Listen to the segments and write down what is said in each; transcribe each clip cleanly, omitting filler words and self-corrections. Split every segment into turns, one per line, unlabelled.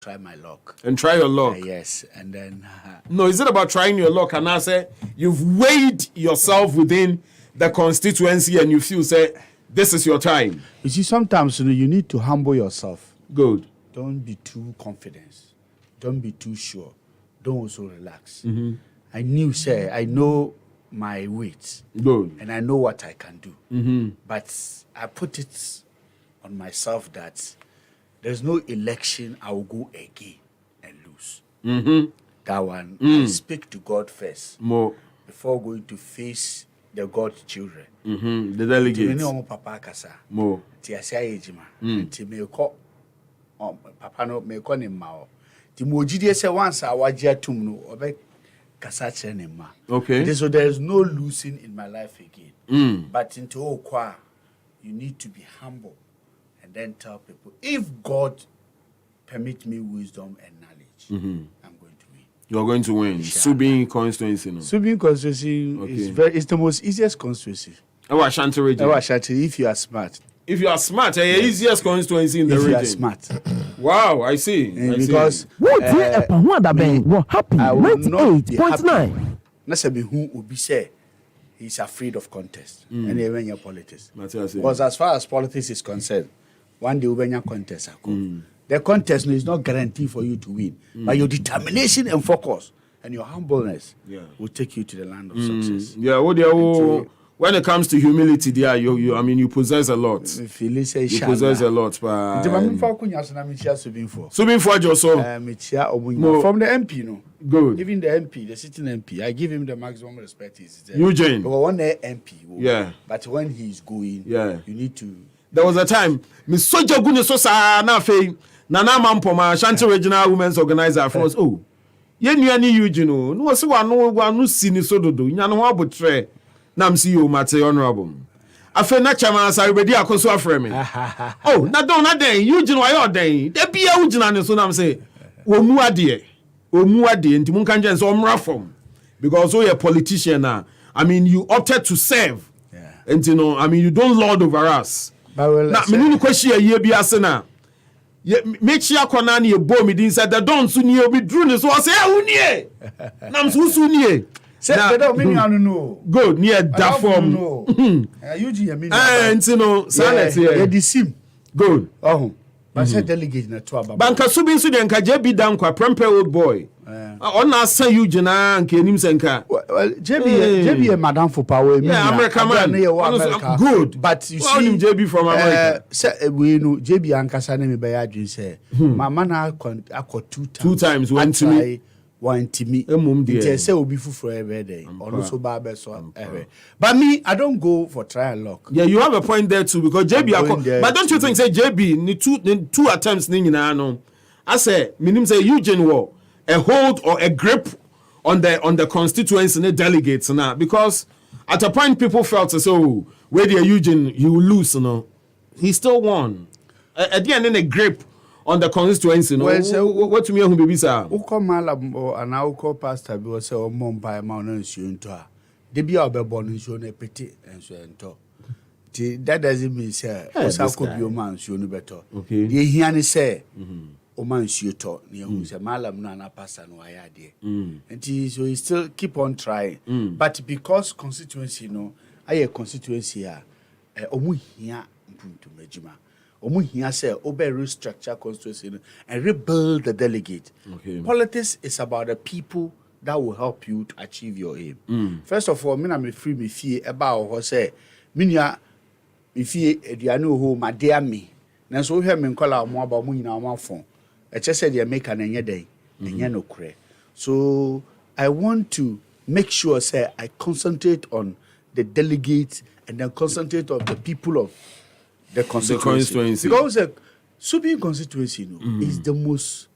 try my luck.
And try your luck.
Yes, and then...
No, is it about trying your luck? And I say, you've weighed yourself within the constituency and you feel, say, this is your time.
You see, sometimes you need to humble yourself.
Good.
Don't be too confident. Don't be too sure. Don't also relax. I know my weight.
Good.
And I know what I can do. But I put it on myself that there's no election I will go again and lose. That one, I speak to God first.
More.
Before going to face the God's children.
The delegates. More.
Papa no me call him mao. The mojide say once I wajia tum no obe kasa chene ma.
Okay.
So there is no losing in my life again. But into okwa, you need to be humble and then tell people, if God permit me wisdom and knowledge, I'm going to win.
You're going to win. Subin constituency. No?
Subin constituency is the most easiest constituency.
Ashanti region.
Ashanti, if you are smart.
If you are smart, the easiest constituency in the region.
If you are smart.
Wow, I see.
Because
what happy 98.9.
Nasabi who will be say he's afraid of contest. And even your politics. Because as far as politics is concerned, one day when your contest the contest is not guaranteed for you to win. But your determination and focus and your humbleness will take you to the land of success.
Yeah, when it comes to humility, there you possess a lot. You possess a lot.
Subin
for Joso.
From the MP, no.
Good.
Even the MP, the sitting MP, I give him the maximum respect.
Eugene.
But one MP.
Yeah.
But when he's going, you need to.
There was a time, Miss Soja Gunesosa Nafe, Nana Mampoma, Ashanti Regional Women's Organizer for us. Oh, Yeni Eugene, no, so I know one who seen Sododo, Yanwa Butre. Nam see you, Mate Honorable. I feel not chairman, I already a consul for me. Oh, not don't not day, Eugene, why are they? There be a Eugene, and so I'm saying, Omuadie, and Timunkanjan, so I'm raffom. Because you're a politician now. I mean, you opted to serve. And you don't lord over us. Now, me question a year be asena. Make sure Konani a bomb inside the don't soon you be drew so I say, Unie. Nam Susunie.
Say don't mean no.
Good near that form.
No. You mean
and silence here.
The sim.
Good.
Oh. But say delegate na to aba.
Banka Subin so den ka JB dan kwa prempe old boy. On na san you jina nke nim senka.
Well, JB madam for power.
Yeah, American man. Good.
But you see
JB from America.
Say we know JB ankasa na me be adwin say. Mama na akọ 2 times.
2 times went to me.
One to me. It say will be for every day. Also barber so every. But me, I don't go for trial luck.
Yeah, you have a point there too because JB. But don't you think say JB ni two attempts ni nyina no. I say minim say Eugene war a hold or a grip on the constituency and delegates now because at a point people felt as oh where the Eugene he will lose he still won. At the end in a grip on the constituency, no. Well, so, what to me, who be sir?
Who come malam or an alcohol pastor be say or mom by mountain soon to her. They be our born in shown a petty and so and talk. That doesn't mean, sir, as could be a man soon better.
Okay.
The Hiani say, O man, you talk near who's a malam nana pastor no idea. And so he still keep on trying. But because constituency, I a constituency here, omu here to Mejima. Omu here say obe restructure constituency and rebuild the delegate.
Okay.
Politics is about the people that will help you to achieve your aim. First of all, me free me fee about what say minya me fee eduanu ho ma dia me. Na so hwe me nkola mo aba mo nyina mo afon. E che say dey make an enye dey. Enye no kure. So I want to make sure say I concentrate on the delegates and then concentrate on the people of the constituency. Because Subin constituency is the most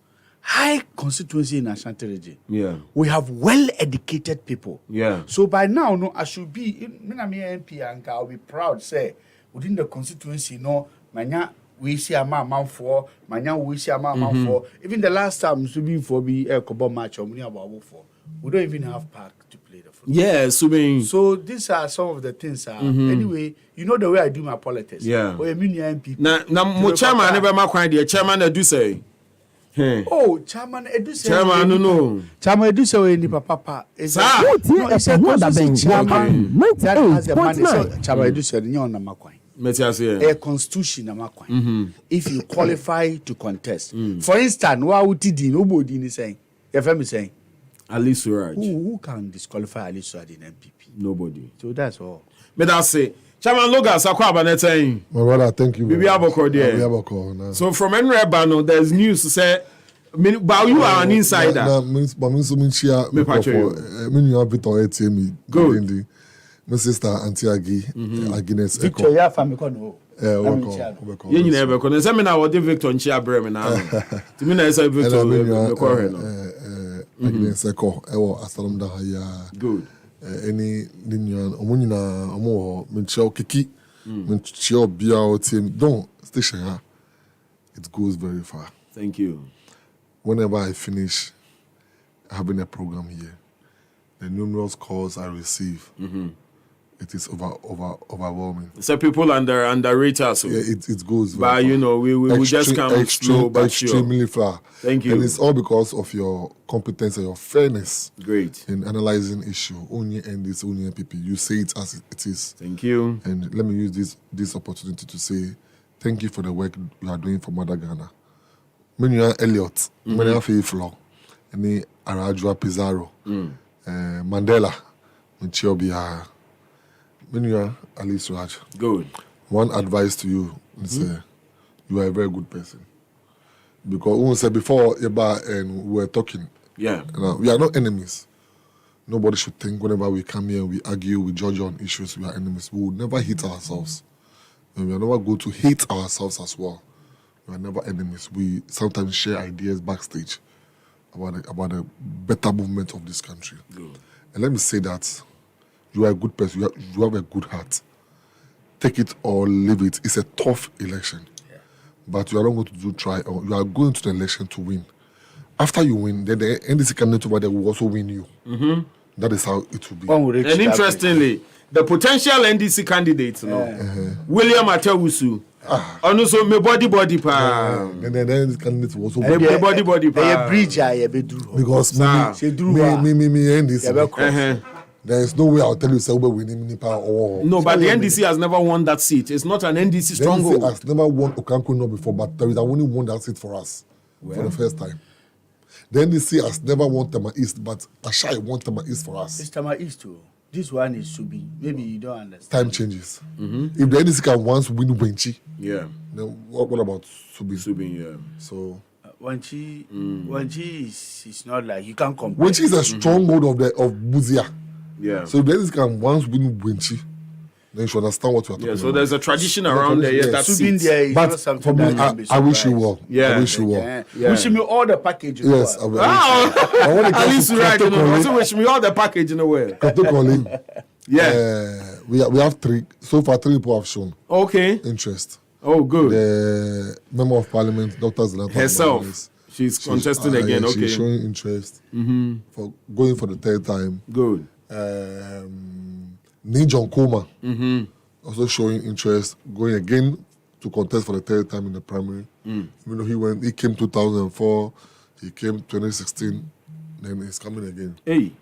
high constituency in Ashanti region.
Yeah.
We have well-educated people.
Yeah.
So by now, I should be MP and I'll be proud, say, within the constituency, manya we see a man for, manya we see a man for. Even the last time Subin for be a Kobo match or about for. We don't even have park to play the football.
Yeah, Subin.
So these are some of the things. Anyway, you know the way I do my politics.
Yeah.
Or a mini MP.
Now, chairman never my the chairman that do say.
Oh, Chairman Eduse.
Chairman, no.
Chairman Eduse we ni papa.
It's a chairman
that has a money. Chairman Eduse ni on na makwan. A constitution na makwan. If you qualify to contest. For instance, wa utidi nobody ni saying. If I'm saying
Ali Suraj.
Who can disqualify Ali Suraj in NPP?
Nobody.
So that's all.
But I say, Chairman Logas, I quite saying.
My brother, thank you.
We have a call there. So from Enrebano, there's news to say, but you are an insider. Good.
My sister Auntie Agnes
Victor, yeah, family kono.
You never can. Seminar what Victor and Chia Bremen. To me, I say Victor.
Agnes Echo, Asalam Dahaya.
Good.
Any Ninian, Omunina, Omo, Minchel Kiki, Minchel Biao team. Don't station here. It goes very far.
Thank you.
Whenever I finish having a program here, the numerous calls I receive, it is overwhelming.
So people underrate us.
Yeah, it goes.
But you know, we just come slow but
extremely far.
Thank you.
And it's all because of your competence and your fairness.
Great.
In analyzing issue. Only NDC, only NPP. You say it as it is.
Thank you.
And let me use this opportunity to say thank you for the work you are doing for Mother Ghana. When you are Elliot, when you are Faithful, and Arajua Pizarro, Mandela, Nchiobia. When you are Ali Suraj,
good.
One advice to you is you are a very good person. Because we said before and we were talking, we are not enemies. Nobody should think whenever we come here, we argue, we judge on issues, we are enemies. We will never hate ourselves. And we are never going to hate ourselves as well. We are never enemies. We sometimes share ideas backstage about the better movement of this country.
Good.
And let me say that you are a good person. You have a good heart. Take it or leave it. It's a tough election. Yeah. But you are not going to you are going to the election to win. After you win, then the NDC candidate over there will also win you. That is how it will be.
And interestingly, the potential NDC candidates, William Atewusu, and also me body pa.
And then the candidate will also
win. Body pa.
Bridge
because me NDC. There is no way I'll tell you say we winning power.
No, but the NDC has never won that seat. It's not an NDC stronghold.
The NDC has never won Okanko no before, but there is only won that seat for us for the first time. The NDC has never won Tema East, but Ashai won Tema East for us.
It's Tema East too. This one is Subi. Maybe you don't understand.
Time changes. If the NDC can once win Wenchi, then what about Subi?
Subi, yeah.
So
Wenchi is not like you can't compare.
Wenchi is a stronghold of Buzia.
Yeah.
So if the NDC can once win Wenchi, then you should understand what you are talking about.
So there's a tradition around there. Yeah, that's
it.
But for me, I wish you well.
Yeah.
I wish you well.
Wishing me all the package.
Yes.
I wish you right. Also wish me all the package in a way. Yeah.
We have three. So far, 3 people have shown interest.
Oh, good.
The member of parliament, Dr. Zlatan
herself. She's contesting again.
She's showing interest for going for the 3rd time.
Good.
Nijon Koma also showing interest, going again to contest for the 3rd time in the primary. Even though he came 2004, he came 2016, then he's coming again.
Hey,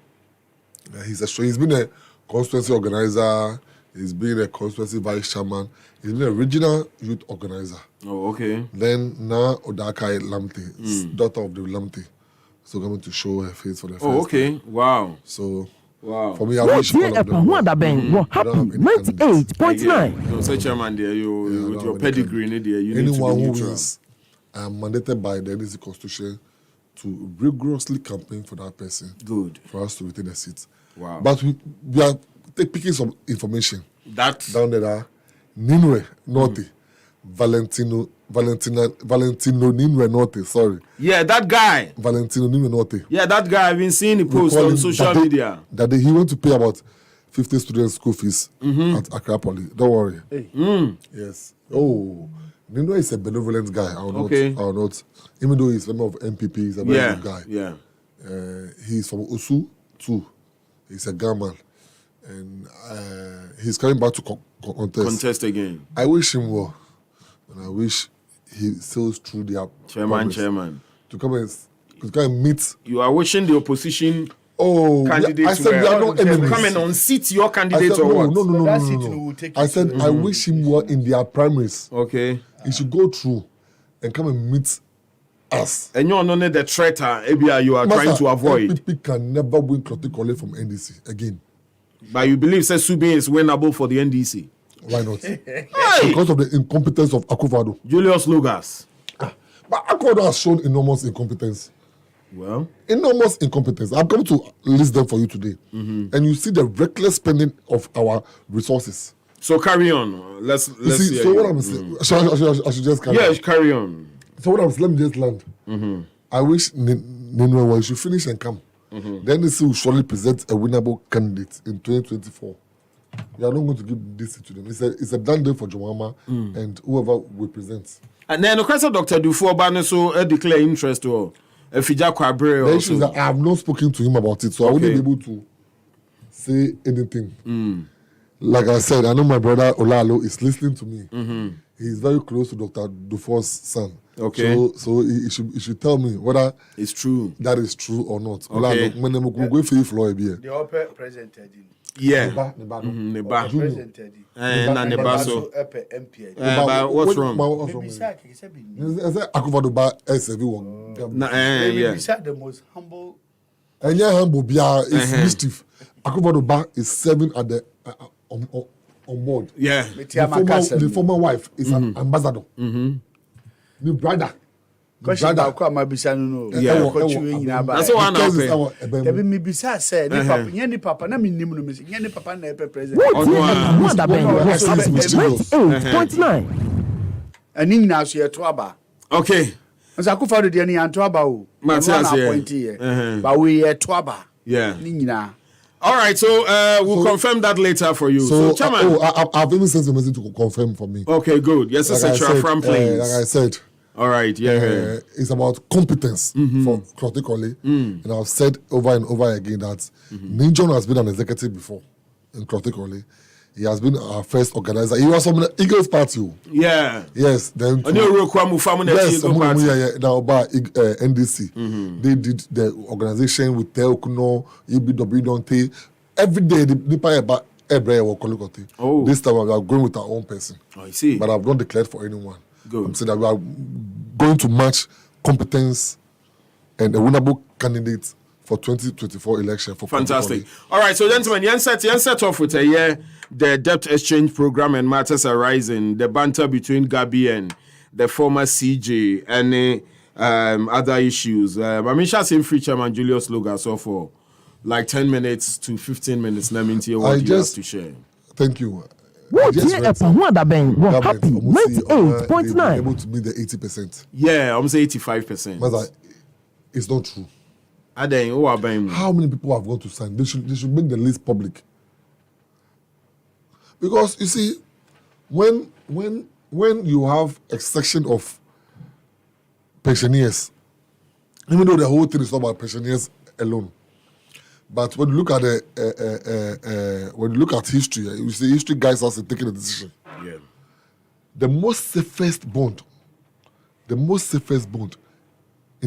he's been a constituency organizer. He's been a constituency vice chairman. He's been a regional youth organizer.
Oh, okay.
Then now Odakai Lamte, daughter of the Lamte, so coming to show her face for the first time.
Oh, okay. Wow.
So.
Wow.
For me, I wish all of them.
Happy 98.9.
No, say chairman there, you with your pedigree in there, you need to be
anyone who
neutral.
wins, I am mandated by the NDC Constitution to rigorously campaign for that person.
Good.
For us to retain a seat.
Wow.
But we are picking some information.
That
down there, Ninwe Norte, Valentino Ninwe Norte, sorry.
Yeah, that guy.
Valentino Ninwe Norte.
Yeah, that guy. I've been seeing the post on social media.
That he went to pay about 50 students' school fees at Accra Poly. Don't worry.
Hey.
Yes. Oh, Ninwe is a benevolent guy. I will not. Even though he's a member of NPP, he's a very good guy.
Yeah.
He's from Osu too. He's a Gamal. And he's coming back to contest
again.
I wish him well. And I wish he sails through their
chairman
to come and meet.
You are wishing the opposition candidates
I said we are not enemies.
Come and unseat your candidates or what?
No. I said I wish him well in their primaries.
Okay.
He should go through and come and meet us.
And you're not the traitor you are trying to avoid.
NPP can never win Cloticole from NDC again.
But you believe Subin is winnable for the NDC?
Why not? Because of the incompetence of Akufo-Addo.
Julius Logas.
But Akufo-Addo has shown enormous incompetence.
Well,
enormous incompetence. I'm going to list them for you today. And you see the reckless spending of our resources.
So carry on. Let's see.
So what I'm saying, I should just carry on.
Yes, carry on.
So what I'm saying, let me just land. I wish Ninue should finish and come. The NDC will surely present a winnable candidate in 2024. We are not going to give this to them. It's a done deal for Jomama and whoever we present.
And then, Dr. Dufour Baneso declare interest or Fija Kwabre.
The issue is that I have not spoken to him about it, so I wouldn't be able to say anything. Like I said, I know my brother Olalo is listening to me. He's very close to Dr. Dufour's son.
Okay.
So he should tell me whether
it's true.
That is true or not.
Okay.
The upper presented.
Yeah.
Neba.
But what's wrong?
The most humble.
And yeah, humble is mischief. Akufo-Addo is serving at the on board.
Yeah.
The former wife is an ambassador. New brother.
That's what one now. Debi mi bisa say ni papa, ni papa na mi nim no me ni papa na e president.
What about 8.9?
Ani nyina so ye to aba.
Okay.
Nsa Akufo-Addo de ni anto aba o. But we ye to aba.
Yeah.
Ni nyina.
All right, so we'll confirm that later for you. So Chairman.
I've even sent a message to confirm for me.
Okay, good. Yes, like please.
Like I said.
All right,
it's about competence for Cloticole. And I've said over and over again that Ninjon has been an executive before in Cloticole. He has been our first organizer. He was from the Eagles Party.
Yeah.
Yes. Then
yes,
now by NDC. They did the organization with Teokuno, EBW Dante. Every day, this time we are going with our own person.
Oh, I see.
But I've not declared for anyone.
Good.
I'm saying that we are going to match competence and a winnable candidate for 2024 election. For
fantastic. All right, so gentlemen, Yen set off with the debt exchange program and matters arising, the banter between Gabi and the former CJ, and other issues. Amisha same free chairman Julius Logas for like 10 minutes to 15 minutes. Let me tell you what you have to share.
Thank you.
What year we're happy 98.9.
Able to meet the 80%.
Yeah, I'm saying 85%.
It's not true.
How
many people have gone to sign? They should make the list public. Because you see, when you have a section of pensioners, even though the whole thing is not about pensioners alone, but when you look at history, you see history guides us in taking a decision.
Yeah.
The most safest bond in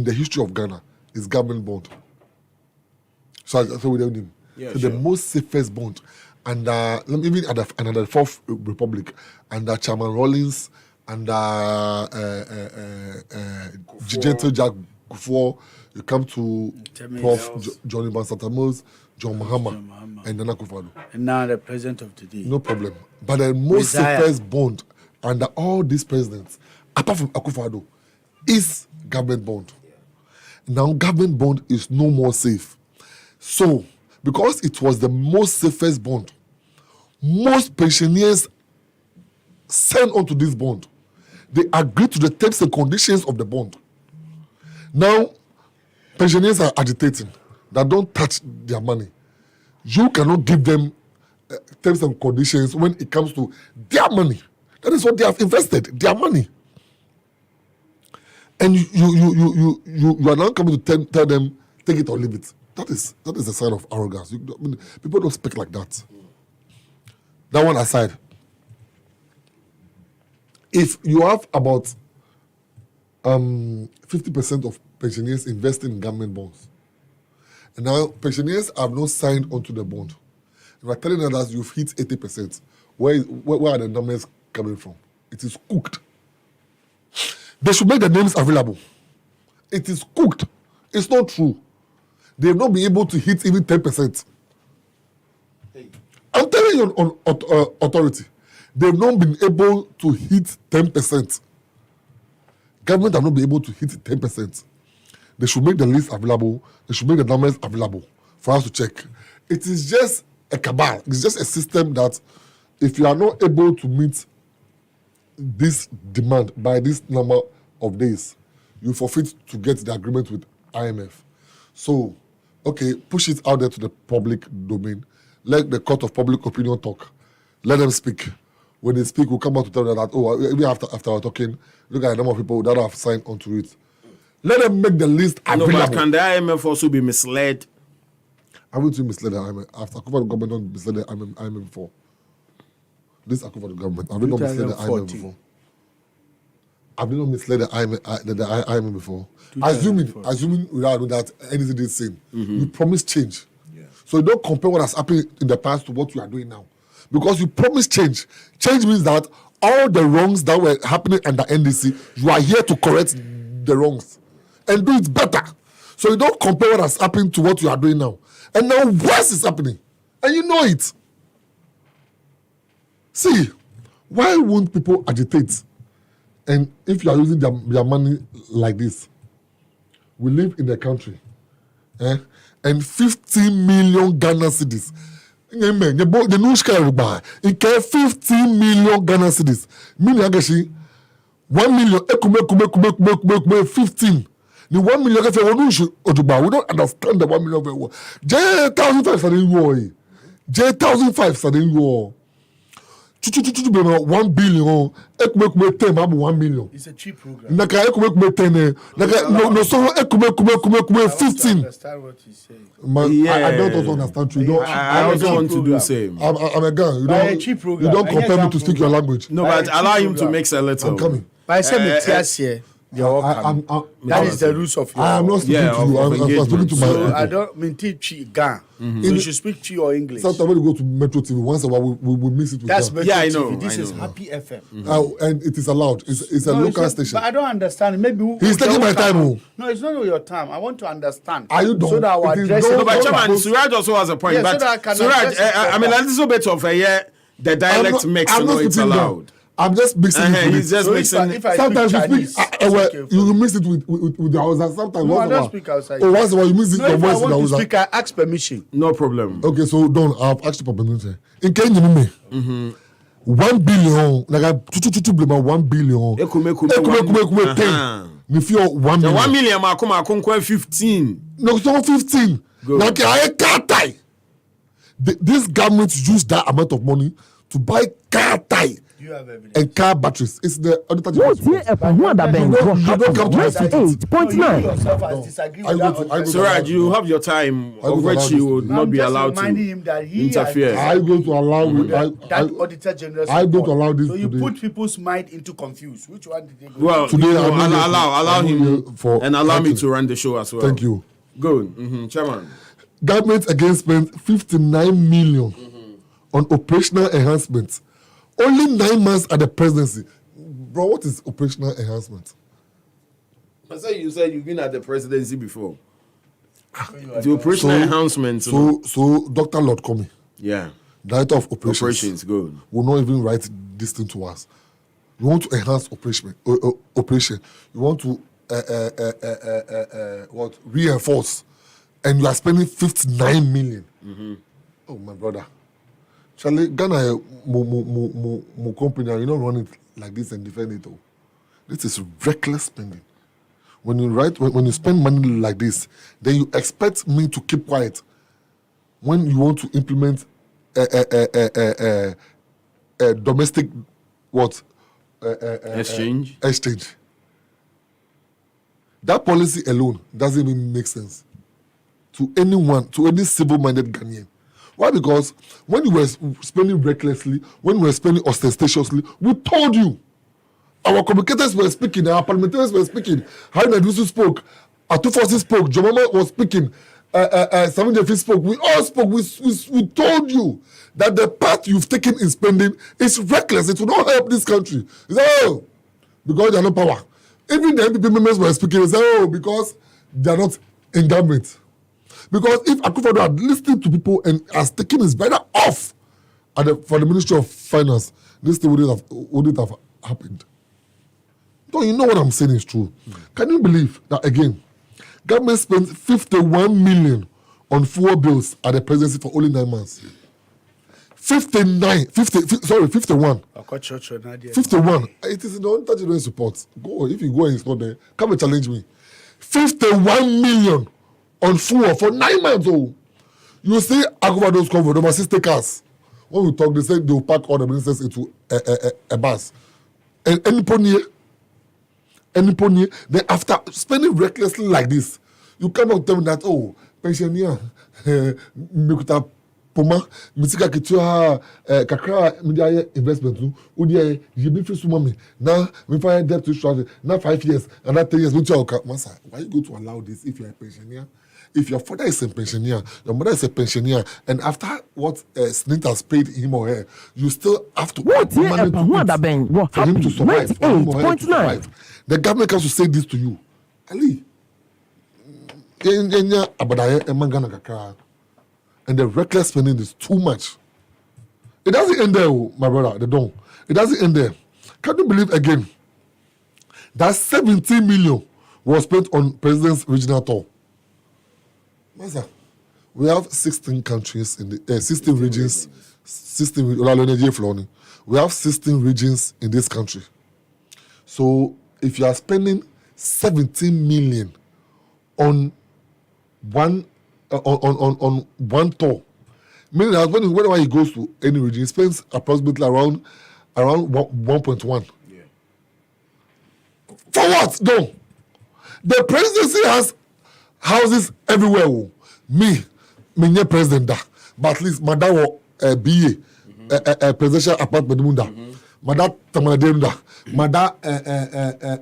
the history of Ghana is government bond. So we don't need.
Yeah,
so the most safest bond, and even under the Fourth Republic, under Chairman Rawlings, under Gentle Jack Kufuor, you come to Prof. Johnny Bansatamos, John Mahama, and Nana Akufo-Addo.
And now the president of today.
No problem. But the most safest bond under all these presidents, apart from Akufo-Addo, is government bond. Now government bond is no more safe. So, because it was the most safest bond, most pensioners signed onto this bond. They agreed to the terms and conditions of the bond. Now, pensioners are agitating that don't touch their money. You cannot give them terms and conditions when it comes to their money. That is what they have invested, their money. And you are now coming to tell them, take it or leave it. That is a sign of arrogance. People don't speak like that. That one aside, if you have about 50% of pensioners investing in government bonds. And now pensioners have not signed onto the bond. You are telling us that you've hit 80%. Where are the numbers coming from? It is cooked. They should make the names available. It is cooked. It's not true. They have not been able to hit even 10%. I'm telling you on authority. They have not been able to hit 10%. Government have not been able to hit 10%. They should make the list available. They should make the numbers available for us to check. It is just a cabal. It's just a system that if you are not able to meet this demand by this number of days, you forfeit to get the agreement with IMF. So, okay, push it out there to the public domain. Let the court of public opinion talk. Let them speak. When they speak, we'll come back to tell them that, even after our talking, look at the number of people that have signed onto it. Let them make the list available.
No, but can the IMF also be misled?
I want to mislead the IMF. After Akufo government don't misled the IMF before. This Akufo government, have they not misled the IMF before? Have they not misled the IMF before? Assuming without that anything is same, you promise change. Yeah. So you don't compare what has happened in the past to what you are doing now. Because you promise change. Change means that all the wrongs that were happening under NDC, you are here to correct the wrongs and do it better. So you don't compare what has happened to what you are doing now. And now worse is happening. And you know it. See, why won't people agitate? And if you are using their money like this, we live in a country, and 15 million Ghana cedis. The news it can 15 million Ghana cedis. Meaning, 1 million, 15. The 1 million, we don't understand the 1 million. J1,500 are in war. J1,500 are in war. 1 billion. 1 million.
It's a cheap program.
No, 15.
I understand what he's saying.
I don't also understand you.
I also want to do the same.
I'm a guy. You don't compare me to speak your language.
No, but allow him to mix a little.
I'm coming.
But I said that is the rules of your...
I am not speaking to you. I'm speaking to my
So
people.
I don't mean teach Ghana. So you should speak to your English.
Sometimes when you go to Metro TV, once in a while we mix it with
That's
them.
Metro
Yeah, I
TV.
know,
This
I
is
know.
Happy FM.
And it is allowed. It's a local station.
But I don't understand. Maybe
He's taking my time.
No, it's not your time. I want to understand.
Are you done?
So that I will
It is
address
done.
it.
No, but
Don't
Chairman,
suppose-
Suraj also has a point.
Yeah, so
but
that I can
Suraj,
address it
I mean, a little bit of the dialect mix,
I'm not
it's
sitting down.
allowed.
I'm just mixing it with
He's
it.
just
So
mixing.
if I
Sometimes
speak
you
Chinese,
speak,
it's okay for
you mix it with the Hausa. Sometimes
No, I
once in a
don't
while.
speak outside.
Oh, once in a while you mix it
No,
your
if I
voice with the
want to
Hausa.
speak, I ask permission.
No problem.
Okay, so don't. I've asked you for permission. In Kenya, me. 1 billion. Like I 1 billion.
Ekume.
10. If you're 1
The
million.
1 million, Makuma 15.
No, it's not 15.
Go.
Like I can't tie. This government use that amount of money to buy car tie
Do you have evidence?
and car batteries. It's the auditor
Wọ́n
general's
ti ẹ̀pà hún àdàbẹ̀
You don't
happy
come to my city.
98.9.
No, you yourself has disagreed
I
with
go
that.
to- I go to-
Suraj, you have your time,
I
of
would
which
allow
you
this
would
to be.
not be
just
allowed
reminding
to
him that he
interfere.
has
I go to allow
that auditor general.
I don't allow this
So you
today.
put people's mind into confuse. Which one did they go?
Well,
Today,
no,
I'm here
allow
I'm
him
here for-
and allow me
thank
to
you.
run the show as well.
Thank you.
Good. Chairman.
Government again spent 59 million on operational enhancements. Only 9 months at the presidency. Bro, what is operational enhancement?
I said you said you've been at the presidency before. The operational enhancements.
So Dr. Lord Comey,
Yeah.
Director of Operations,
Operations, good.
will not even write this thing to us. You want to enhance operation. You want to reinforce, and you are spending 59 million. Oh my brother, Charlie, Ghana, mo company, you don't run it like this and defend it. Oh, this is reckless spending. When you spend money like this, then you expect me to keep quiet. When you want to implement domestic
Exchange.
That policy alone doesn't even make sense to anyone, to any civil-minded Ghanaian. Why? Because when you were spending recklessly, when you were spending ostentatiously, we told you. Our communicators were speaking, our parliamentarians were speaking. Haruna Dusu spoke. Atufosi spoke. Jomama was speaking. Samuel Jefi spoke. We all spoke. We told you that the path you've taken in spending is reckless. It will not help this country. He said, oh, because they are not power. Even the NPP members were speaking. They said, oh, because they are not in government. Because if Akufo-Addo had listened to people and has taken his banner off for the Ministry of Finance, this thing wouldn't have happened. Don't you know what I'm saying is true? Can you believe that again? Government spent 51 million on fuel bills at the presidency for only 9 months. 51. 51. It is in the untouchable support. Go, if you go and it's not there, come and challenge me. 51 million on fuel for 9 months. Oh, you see, Akufo-Addo's covered over 60 cars. When we talk, they say they will pack all the ministers into a bus. And any pony. Then after spending recklessly like this, you cannot tell me that, oh, pensioner, Mikuta Poma, Misika Kitua, Kakra, Media investment, Udia, you be free money. Now, we find debt to strategy. Now 5 years, and that 10 years, which you Masa, why you go to allow this if you're a pensioner? If your father is a pensioner, your mother is a pensioner, and after what Snint has paid him or her, you still have to
What
money to for him to survive.
98.9.
The government comes to say this to you. Ali, and the reckless spending is too much. It doesn't end there, my brother. They don't. It doesn't end there. Can you believe again that 17 million was spent on President's regional tour? Master, we have 16 countries in the 16 regions. 16. We have 16 regions in this country. So if you are spending 17 million on one tour, meaning that whenever he goes to any region, he spends approximately around 1.1. Yeah. For what? No. The presidency has houses everywhere. Oh. Me president da, but at least madam BA presidential apartment munda, madam Tamanadenda, madam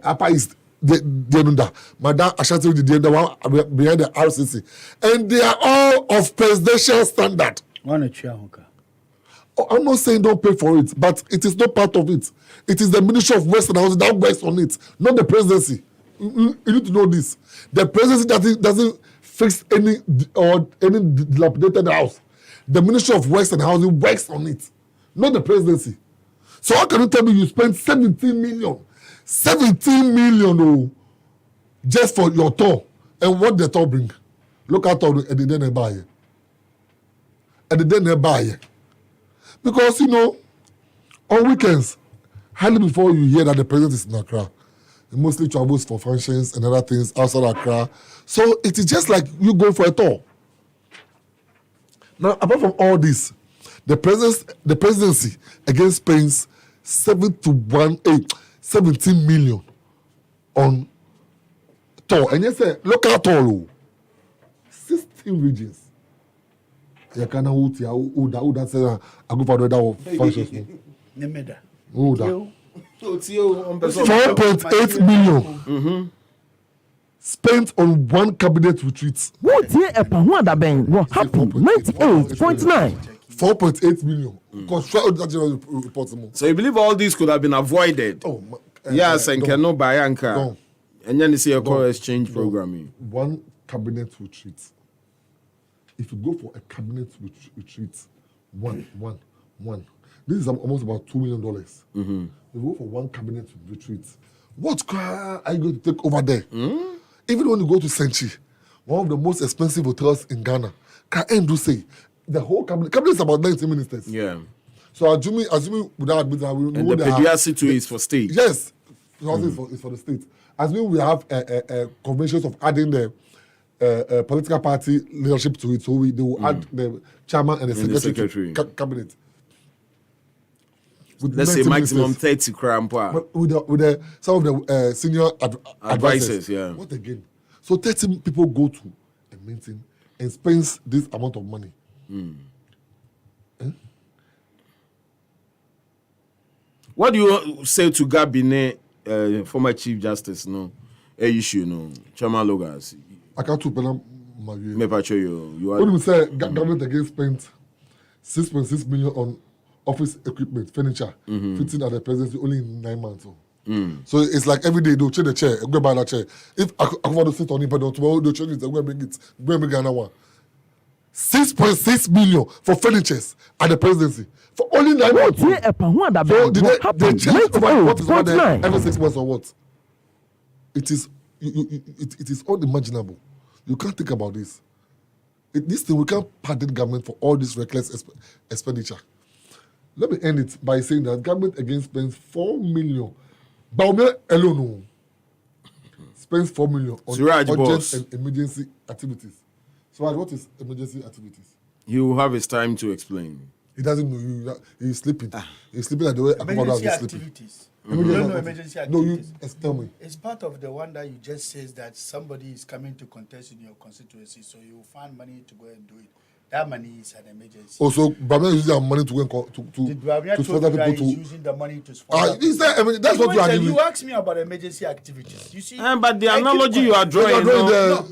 Upper East Denunda, madam Ashanti the behind the RCC, and they are all of presidential standard. I'm not saying don't pay for it, but it is not part of it. It is the Ministry of Western Housing that works on it, not the presidency. You need to know this. The presidency doesn't fix any dilapidated house. The Ministry of Western Housing works on it, not the presidency. So how can you tell me you spend 17 million? 17 million oh, just for your tour. And what the tour bring? Look at all at the day buy. At the day buy. Because you know, on weekends, hardly before you hear that the president is in Accra, he mostly travels for functions and other things outside Accra. So it is just like you go for a tour. Now, apart from all this, the presidency again spends 17 million on tour. And you say, look at all 16 regions. You can now who that say I go for the functions. 4.8 million spent on one cabinet retreat.
What year what happened? 98.9.
4.8 million.
So you believe all these could have been avoided? Yes, and cannot buy anchor. And then you see a core exchange programming.
One cabinet retreat. If you go for a cabinet retreat, one. This is almost about $2 million. You go for one cabinet retreat. What car are you going to take over there? Even when you go to Senchi, one of the most expensive hotels in Ghana, can do say the whole cabinet is about 90 ministers.
Yeah.
So assuming without admitting,
and the Pediasi too is for state.
Yes, it's for the state. Assuming we have conventions of adding the political party leadership to it, so they will add the chairman and the secretary. Cabinet.
Let's say maximum 30 crown per.
With some of the senior advisors.
Yeah.
What again? So 30 people go to a meeting and spends this amount of money.
What do you say to Gabine, former Chief Justice? No, issue no. Chairman Logas.
I can't tell
Me pacho you are.
When we say government again spent 6.6 million on office equipment, furniture, fitting at the presidency only in 9 months. So it's like every day they'll change the chair, go buy that chair. If I want to sit on it, but tomorrow they'll change it, they'll go bring it, go bring another one. 6.6 million for furnitures at the presidency for only 9 months. So they change over what is over there every 6 months or what? It is unimaginable. You can't think about this. This thing, we can't pardon government for all this reckless expenditure. Let me end it by saying that government again spends 4 million. Baumia alone spends 4 million on
Suraj,
urgent
boss.
and emergency activities. Suraj, what is emergency activities?
He will have his time to explain.
He doesn't know. He's sleeping. He's sleeping like the way
Emergency
has been sleeping.
activities. You don't know emergency activities.
No, tell me.
It's part of the one that you just says that somebody is coming to contest in your constituency, so you find money to go and do it. That money is an emergency.
Also, Bamia is using our money to go and
Did Bamia
to
told
sponsor
you that
people
he's
to.
using the money to sponsor
That's what you are giving.
You asked me about emergency activities. You see,
But the analogy you are drawing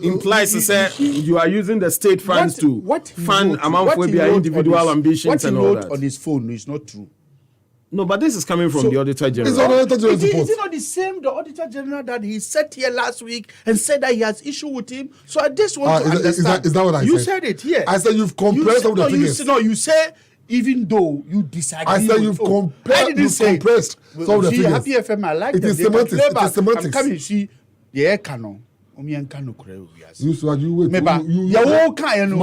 implies to say you are using the state funds to fund amount for their individual ambitions and all that.
What he wrote on his phone is not true.
No, but this is coming from the Auditor General.
It's on the Auditor General
Is
report.
it not the same, the Auditor General that he sat here last week and said that he has issue with him? So I just want to understand.
Is that what I said?
You said it here.
I said you've compressed all the figures.
You say even though you disagree.
I said you've compressed some of the figures.
Happy FM, I like
it is semantics. It is semantics.
I'm coming to see the canon. You wait.
You
all kind of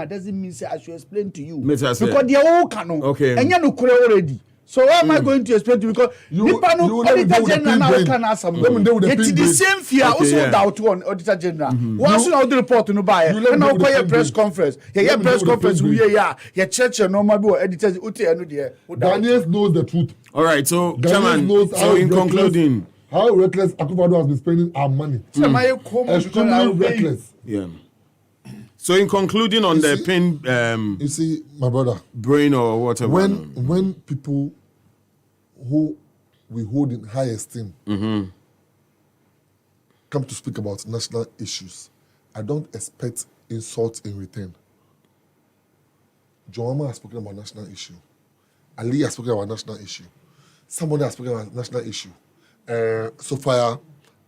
doesn't mean say I should explain to you because they all canon.
Okay.
And you know already. So why am I going to explain to you? Because Auditor General now can ask some. It's the same fear also doubt one Auditor General. Once you the report no buy and now call your press conference. Yeah, press conference we yeah church normal be editors
Daniel knows the truth.
All right, so Chairman, so in concluding,
how reckless Akufo-Addo has been spending our money. Extremely reckless.
Yeah. So in concluding on the pin,
you see, my brother,
brain or whatever.
When people who we hold in high esteem come to speak about national issues, I don't expect insult in return. Joama has spoken about national issue. Ali has spoken about national issue. Somebody has spoken about national issue. Sophia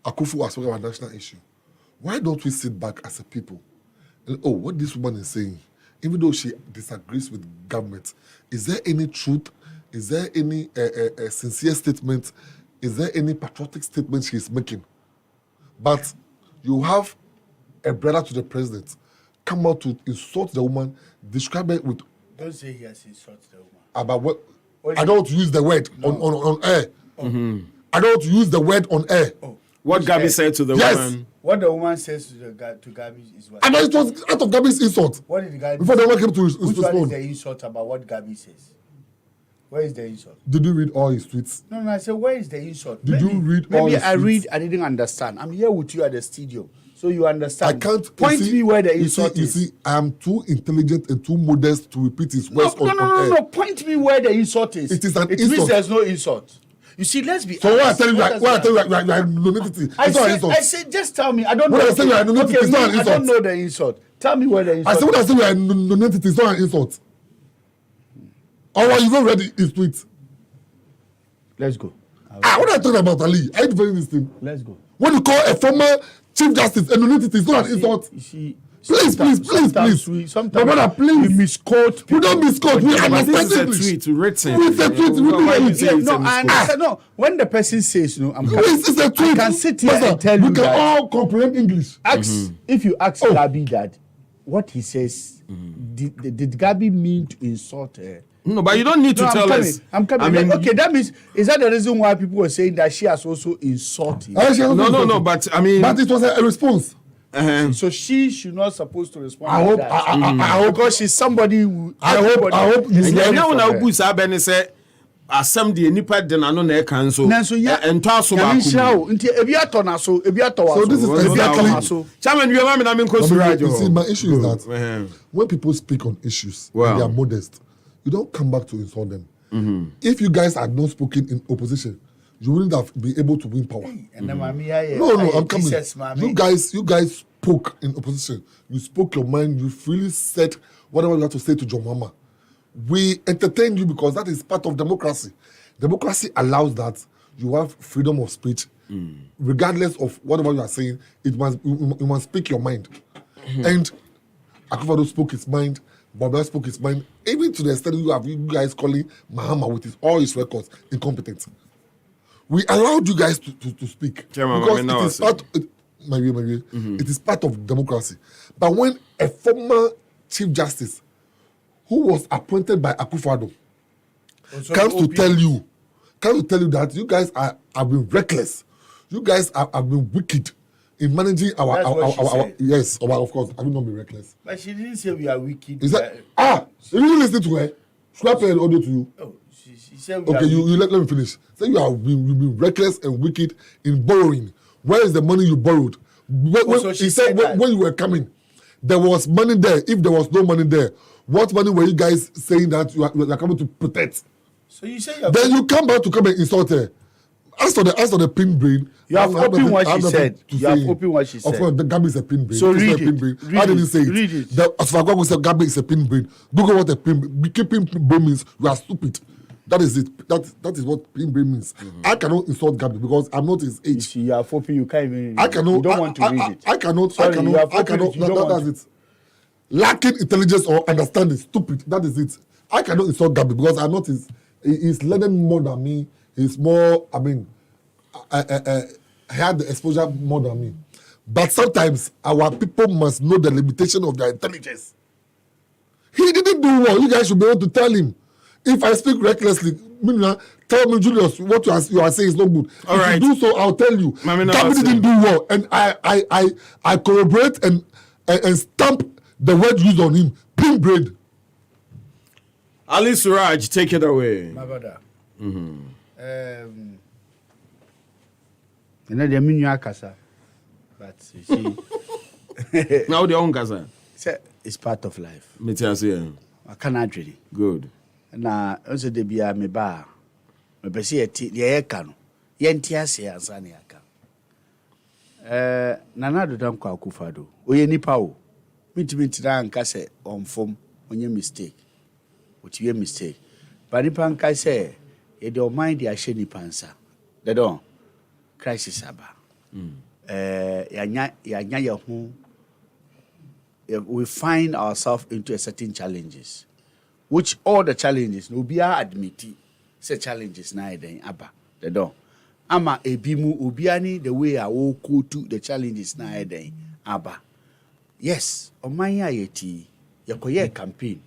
Akufu has spoken about national issue. Why don't we sit back as a people? What this woman is saying, even though she disagrees with government, is there any truth? Is there any sincere statement? Is there any patriotic statement she's making? But you have a brother to the president come out to insult the woman, describe it with.
Don't say he has insulted the woman.
About what? I don't want to use the word on air. I don't want to use the word on air.
What Gabi said to the woman.
What the woman says to Gabi is what?
And it was out of Gabi's insult.
What did Gabi
before
say?
the woman came to
Which one
respond?
is the insult about what Gabi says? Where is the insult?
Did you read all his tweets?
No, I said, where is the insult?
Did you read all his tweets?
Maybe I didn't understand. I'm here with you at the studio, so you understand.
I can't
point me where the insult is.
You see, I am too intelligent and too modest to repeat his words on air.
No. Point me where the insult is.
It is an insult.
It means there's no insult. You see, let's be.
So what I tell you, you are anonymity. It's not an insult.
I said, just tell me. I don't know.
What I say you are anonymity, it's not an insult.
I don't know the insult. Tell me where the insult.
I said, what I say you are anonymity, it's not an insult. Or you don't read his tweet.
Let's go.
What are you talking about, Ali? Are you defending this thing?
Let's go.
When you call a former Chief Justice anonymity, it's not an insult.
You see,
please.
Sometimes
my brother, please.
We misquote.
We don't misquote. We understand English.
This is a tweet written.
It's a tweet written.
No, when the person says no,
it's a tweet.
I can sit here and tell you
we can all comprehend English.
If you ask Gabi that, what he says, did Gabi mean to insult her?
No, but you don't need to tell us.
I'm coming. I mean, okay, that means, is that the reason why people were saying that she has also insulted?
No, but I mean.
But it was a response.
So she should not supposed to respond.
I hope.
I hope because she's somebody who.
I hope.
Now when I boost Abeni say, asem de nipa de na no na e kan so. Ento aso ba ku.
Nti ebi ato na so, ebi ato wa.
So this is
exactly. Chairman, you am na me ko Suraj.
You see, my issue is that when people speak on issues and they are modest, you don't come back to insult them. If you guys had not spoken in opposition, you wouldn't have been able to win power. No, I'm coming. You guys spoke in opposition. You spoke your mind. You freely said whatever you had to say to John Mama. We entertained you because that is part of democracy. Democracy allows that you have freedom of speech, regardless of whatever you are saying. You must speak your mind. And Akufo-Addo spoke his mind. Bobby spoke his mind. Even to the extent you guys calling Mahama with all his records incompetent. We allowed you guys to speak because it is part. It is part of democracy. But when a former Chief Justice, who was appointed by Akufo-Addo, comes to tell you that you guys have been reckless, you guys have been wicked in managing our yes, of course, I will not be reckless.
But she didn't say we are wicked.
Is that you didn't listen to her? Should I play an audio to you?
Oh, she said
okay, you let me finish. Say you have been reckless and wicked in borrowing. Where is the money you borrowed? When you were coming, there was money there. If there was no money there, what money were you guys saying that you are coming to protect?
So you say
then you come back to come and insult her. As for the pin brain,
you have opened what she said. You have opened what she said.
Of course, the Gabi is a pin brain.
So read
it. How did he say it?
Read it.
As far as said, Gabi is a pin brain. Google what a pin brain. Pin brain means you are stupid. That is it. That is what pin brain means. I cannot insult Gabi because I'm not his age.
You are hoping you can't even.
I cannot.
You don't want to read it.
I cannot.
Sorry,
I cannot. That's it. Lacking intelligence or understanding, stupid. That is it. I cannot insult Gabi because I'm not his. He's learning more than me. He's more. I mean. I had the exposure more than me. But sometimes our people must know the limitation of their intelligence. He didn't do well. You guys should be able to tell him. If I speak recklessly, tell me, Julius, what you are saying is not good.
All
if
right.
you do so, I'll tell you. Gabi didn't do well. And I corroborate and stamp the word used on him. Pin brain.
Ali Suraj, take it away.
My brother. You know, the menu kasa, but you see,
now the own kasa.
It's part of life.
Me tell you.
I cannot really.
Good.
Na also de bia me ba, me pese eti de ye ka no. Ye ntia se ansa na yaka. Nana do dan kwa Akufo-Addo. Oye nipa o. Mitimi tira anka se onfom, onye mistake. Otiye mistake. But nipa anka se ye de o mind de ahye nipa ansa. De don. Crisis aba. We find ourselves into a certain challenges, which all the challenges no be admit say challenges na eden aba. The don. Ama ebimu obiani the way I will go to the challenges na eden aba. Yes, oman ya yeti yakoye campaign.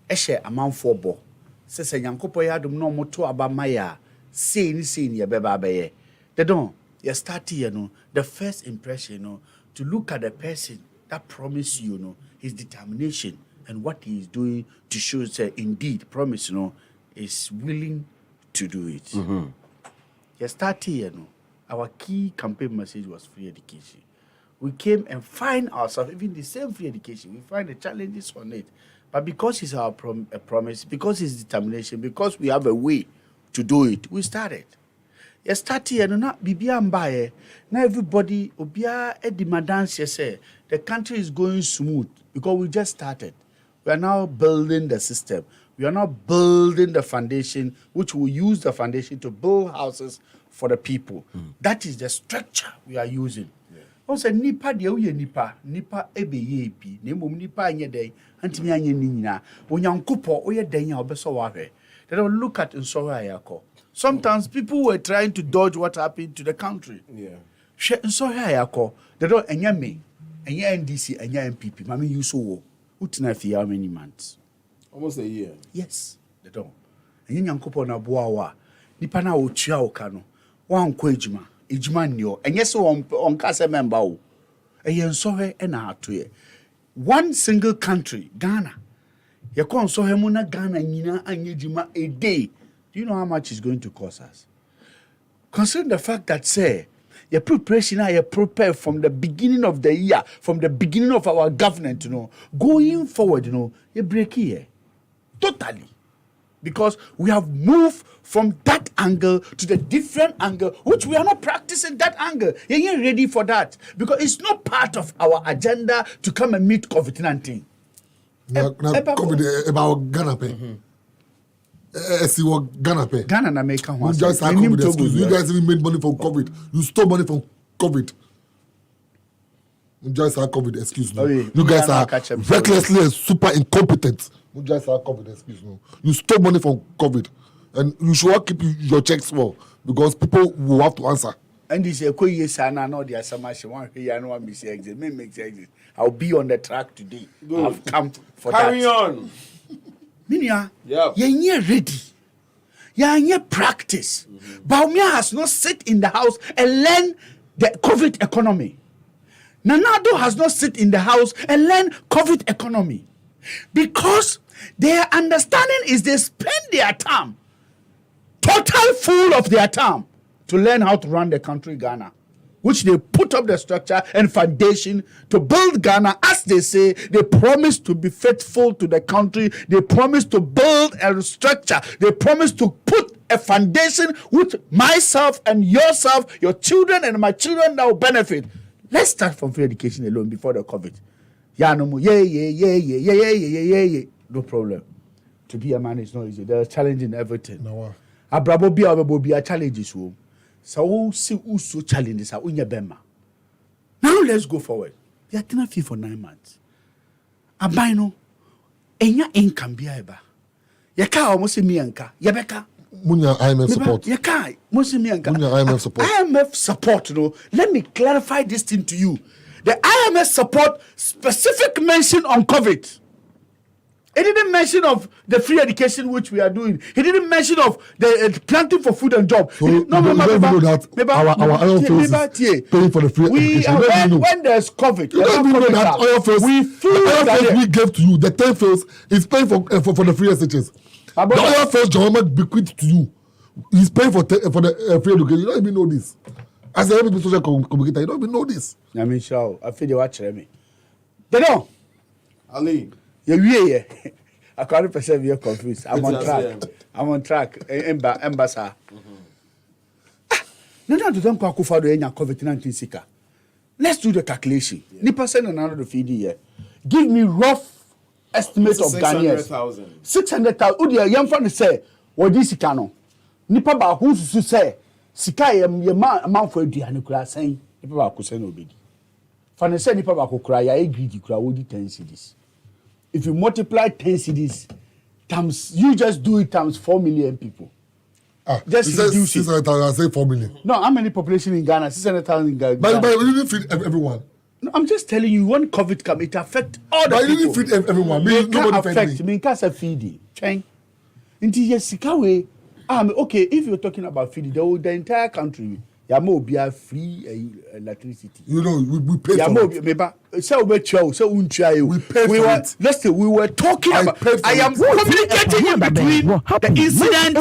Ehye amanfo bo. Se Nyankopon ya dum no moto aba maya. Say ni ya beba abaye. They don't. You start here, the first impression, to look at the person that promised you, his determination and what he is doing to show that indeed promise, is willing to do it. You start here, our key campaign message was free education. We came and find ourselves, even the same free education, we find the challenges on it. But because it's our promise, because it's determination, because we have a way to do it, we started. You start here, no, not Bibia Mbaye. Now everybody, Obia Edimadance, say the country is going smooth because we just started. We are now building the system. We are now building the foundation, which will use the foundation to build houses for the people. That is the structure we are using. Also, nipa de uye nipa ebe yebi, nemo nipa anye day, antimi anye nina. Onyankopo oye denya obeso wahe. They don't look at Nsoro Ayako. Sometimes people were trying to dodge what happened to the country. Yeah. Nsoro Ayako. They don't enya me, enya NDC, enya NPP. Mami you so utina fi how many months?
Almost a year.
Yes, they don't. Enya nyankopo na boawa. Nipa na otua okano. Wan ko ejuma. Ejuma nyo. Enye so on kase member o. Eye Nsoro e na atoye. One single country, Ghana. You can't so hemuna Ghana nyina anye ejuma a day. Do you know how much it's going to cost us? Considering the fact that, say, your preparation you prepare from the beginning of the year, from the beginning of our government, going forward, you break here. Totally. because we have moved from that angle to the different angle, which we are not practicing that angle. You're not ready for that because it's not part of our agenda to come and meet COVID-19.
COVID about Ghana pay. Ghana pay.
Ghana na make
you guys are COVID excuse. You guys even made money from COVID. You stole money from COVID. You guys are COVID excuse. No. You guys are recklessly and super incompetent. You guys are COVID excuse. No. You stole money from COVID. And you should keep your checks small because people will have to answer.
And this is a yes, and I know the Asamashi one here. I know I'm missing exit. Me make exit. I'll be on the track today. Good. I've come for
Carry
that.
on.
Minia, you're ready. You're practice. Baumia has not sit in the house and learn the COVID economy. Nanado has not sit in the house and learn COVID economy. Because their understanding is they spend their time, total full of their time, to learn how to run the country Ghana, which they put up the structure and foundation to build Ghana. As they say, they promise to be faithful to the country. They promise to build a structure. They promise to put a foundation which myself and yourself, your children and my children now benefit. Let's start from free education alone before the COVID. Yeah, no more. Yeah. No problem. To be a man is not easy. There's challenge in everything.
No.
Abrabo be challenges. So so challenges are unya bema. Now let's go forward. You are tenant fee for 9 months. Abino, enya income biaba. Yaka almost mianka. Yabeka.
Munya IMF support.
Yaka almost mianka.
Munya IMF support.
IMF support. No, let me clarify this thing to you. The IMF support specific mention on COVID. He didn't mention of the free education which we are doing. He didn't mention of the planting for food and job.
So you don't know that our oil fields is paying for the free education.
When there's COVID,
you don't even know that oil fields we gave to you, the 10 fields is paying for the free SHS. The oil fields government bequeathed to you. He's paying for the free education. You don't even know this. As a NPP social communicator, you don't even know this.
I mean, sure. I feel they watch me. They know.
Ali.
Yeah. I can't perceive you're confused. I'm on track. Embassa. No, don't call for the COVID-19 seeker. Let's do the calculation. Nipa send another feed here. Give me rough estimate of Ghanaians. 600,000. Udia young friend say, what this cano? Nipa ba who's to say, Sika ye man for Dianukra saying, Nipa ba kusen obedi. Fan say Nipa ba kukra ya greedy kra wodi 10 cedis. If you multiply 10 cedis times, you just do it times 4 million people. Just reduce it.
600,000, I say 4 million.
No, how many population in Ghana? 600,000 in Ghana.
But you didn't feed everyone.
No, I'm just telling you, when COVID come, it affect all the people.
But you didn't feed everyone.
Nobody affect me. Because of feeding. Chain. Until you okay, if you're talking about feeding, the entire country, Yamo be a free electricity.
You know, we pay for it.
We
pay for it.
Listen, we were talking about. I am communicating in between the incident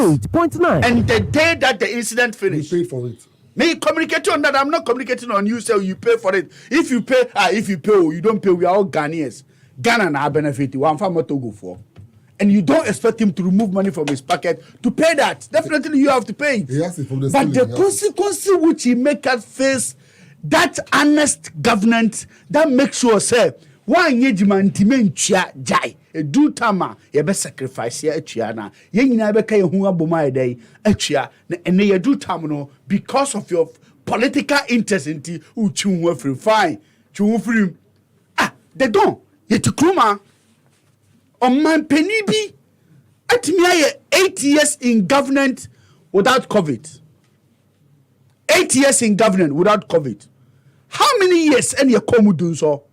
and the day that the incident finished.
We paid for it.
Me communicating on that. I'm not communicating on you. So you pay for it. If you pay, you don't pay. We are all Ghanaians. Ghana na benefit. One farmer to go for. And you don't expect him to remove money from his pocket to pay that. Definitely you have to pay it.
Yes,
but the consequence which he make us face, that honest governance, that makes sure, say, one yejiman timen chia jai, a do tama, ye be sacrifice ya chiana, ye na be kay hu aboma day, a chia, and ye do tamano because of your political interest in ti, uchun free fine, chun free. They don't. Ye to kruma. On man penibi, at me 8 years in government without COVID. 8 years in government without COVID. How many years any come do so?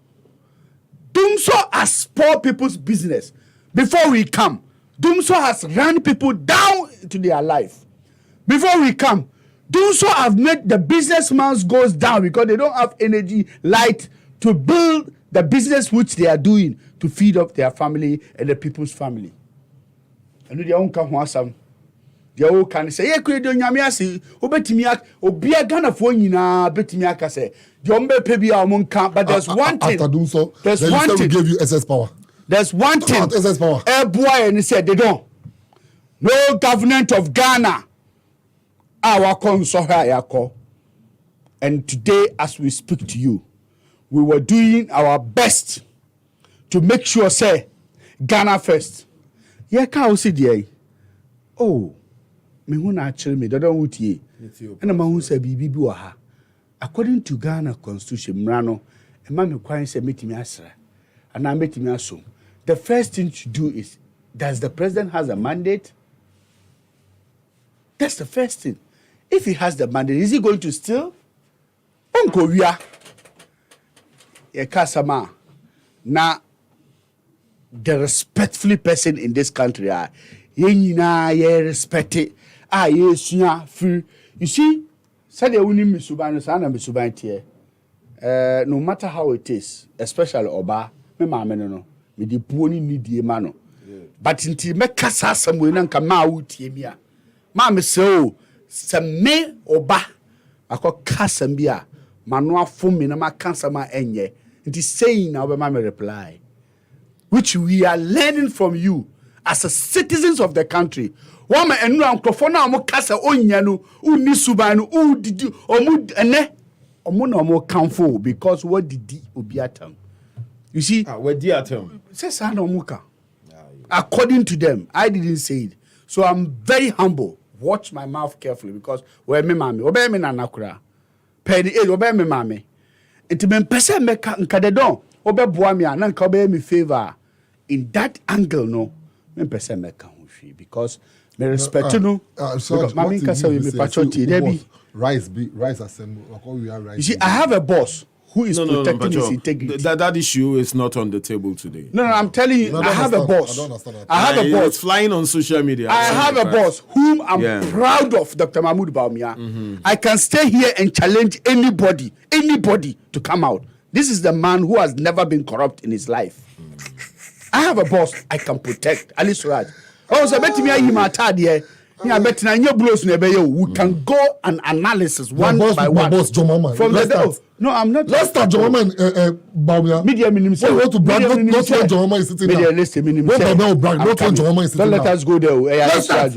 Do so as poor people's business. Before we come, do so has run people down to their life. Before we come, do so have made the businessman's goes down because they don't have energy, light to build the business which they are doing to feed up their family and the people's family. And they won't come awesome. They all can say, "Yeah, could you nyamiasi? Obetimiak, obia Ghana for yina betimiaka say, Jombe pebi among camp." But there's one thing.
After doing so,
there's one thing.
We gave you SS power.
There's one thing.
SS power.
Boy, and he said they don't. No government of Ghana. Our consort. And today, as we speak to you, we were doing our best to make sure, say, Ghana first. Yeah, can see the oh, me who actually me don't want ye. And a man who said, "Bibi buaha." According to Ghana Constitution, Mrano, a man requires say meet me asra, and I meet me assume. The first thing to do is, does the president has a mandate? That's the first thing. If he has the mandate, is he going to steal? Uncle, we are a customer. Now, the respectful person in this country are respect it. Free. You see, said no matter how it is, especially Oba, me mama no, me di puoni ni die mano. But until me kasa somewhere nan kama utie mia. Ma say se me Oba akọ kasa bia mano afom me na ma kasa ma enye. It is saying now be ma me reply, which we are learning from you as a citizens of the country. One man enu ankrofo na mo kasa onya no uni suban no udidi omu ene omu na omu kanfo because what did obiatam. You see,
where the atom
says omuka. According to them, I didn't say it. So I'm very humble. Watch my mouth carefully because where me mami obey me na nakura. Pedi obey me mami. Enti men pese me nkade don obey boa me na nka obey me favor. In that angle no, men pese me ka ho hwi because me respect no. Mami nka say me patriotic there be
rice assemble.
You see, I have a boss who is protecting his integrity.
That issue is not on the table today.
No, I'm telling you, I have a boss.
I don't understand that.
I have a boss.
It's flying on social media.
I have a boss whom I'm proud of, Dr. Mahmoud Baumia. I can stay here and challenge anybody to come out. This is the man who has never been corrupt in his life. I have a boss I can protect. Ali Suraj. Oh, so bet me I bet we can go an analysis one by one.
Boss,
from the no, I'm not.
Let's start John Baumia.
Media minimum.
We want to brag, not when John is sitting there.
Media list minimum.
Don't brag, not when John is sitting there.
Don't let us go there.
Let's start.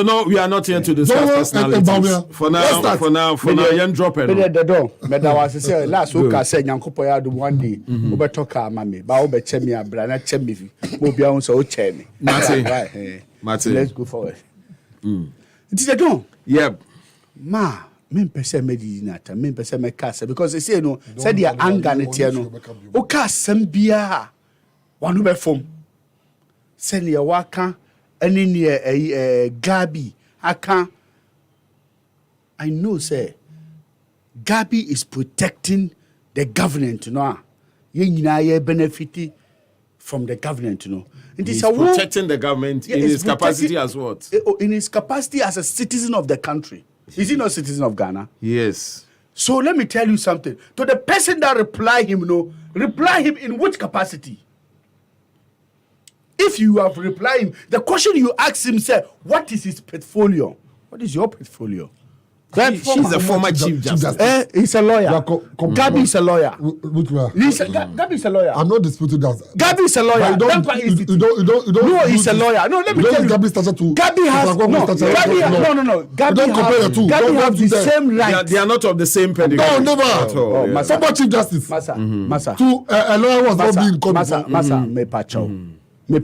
No, we are not here to discuss personalities. For now, you drop it.
The door. Meda was say last week I said Nyankopon ya do one day. We talk mama, ba we che me abra na che me fi. Mo bia won so che me.
Martin.
Let's go forward. It is the door.
Yep.
Ma, me pese me di nata, me pese me kasa because they say no, say their anger net no. O kasa bia wanu be fom. Say ne waka eni ne Gabi aka. I know say Gabi is protecting the government no. Ye nyina ye benefit from the government no.
He's protecting the government in his capacity as what?
In his capacity as a citizen of the country. Is he not a citizen of Ghana?
Yes.
So let me tell you something. To the person that reply him in which capacity? If you have replied him, the question you ask him, say, what is his portfolio? What is your portfolio?
She's a former chief justice.
He's a lawyer. Gabi is a lawyer. Gabi is a lawyer.
I'm not disputing that.
Gabi is a lawyer.
You don't.
No, he's a lawyer. No, let me tell you. Gabi has no. Gabi has the same right.
They are not of the same pedigree.
No, never. Former chief justice.
Masa.
To a lawyer was not being called.
Masa, me pacho. Me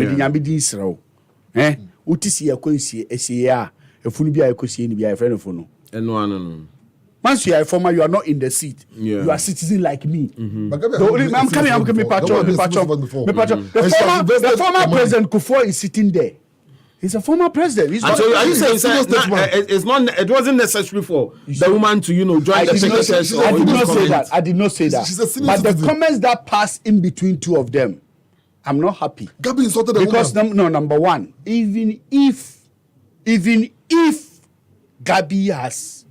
di nyambi di israel. Utisi ya kwensi esiya. If you be a question, be a friend of no. Once you are a former, you are not in the seat. Yeah. You are a citizen like me. I'm coming. The former president Kufuor is sitting there. He's a former president. He's
and so are you saying it's not? It wasn't necessary for the woman to join the process.
I did not say that. But the comments that passed in between two of them, I'm not happy.
Gabi insulted the woman.
Because number one, even if Gabi has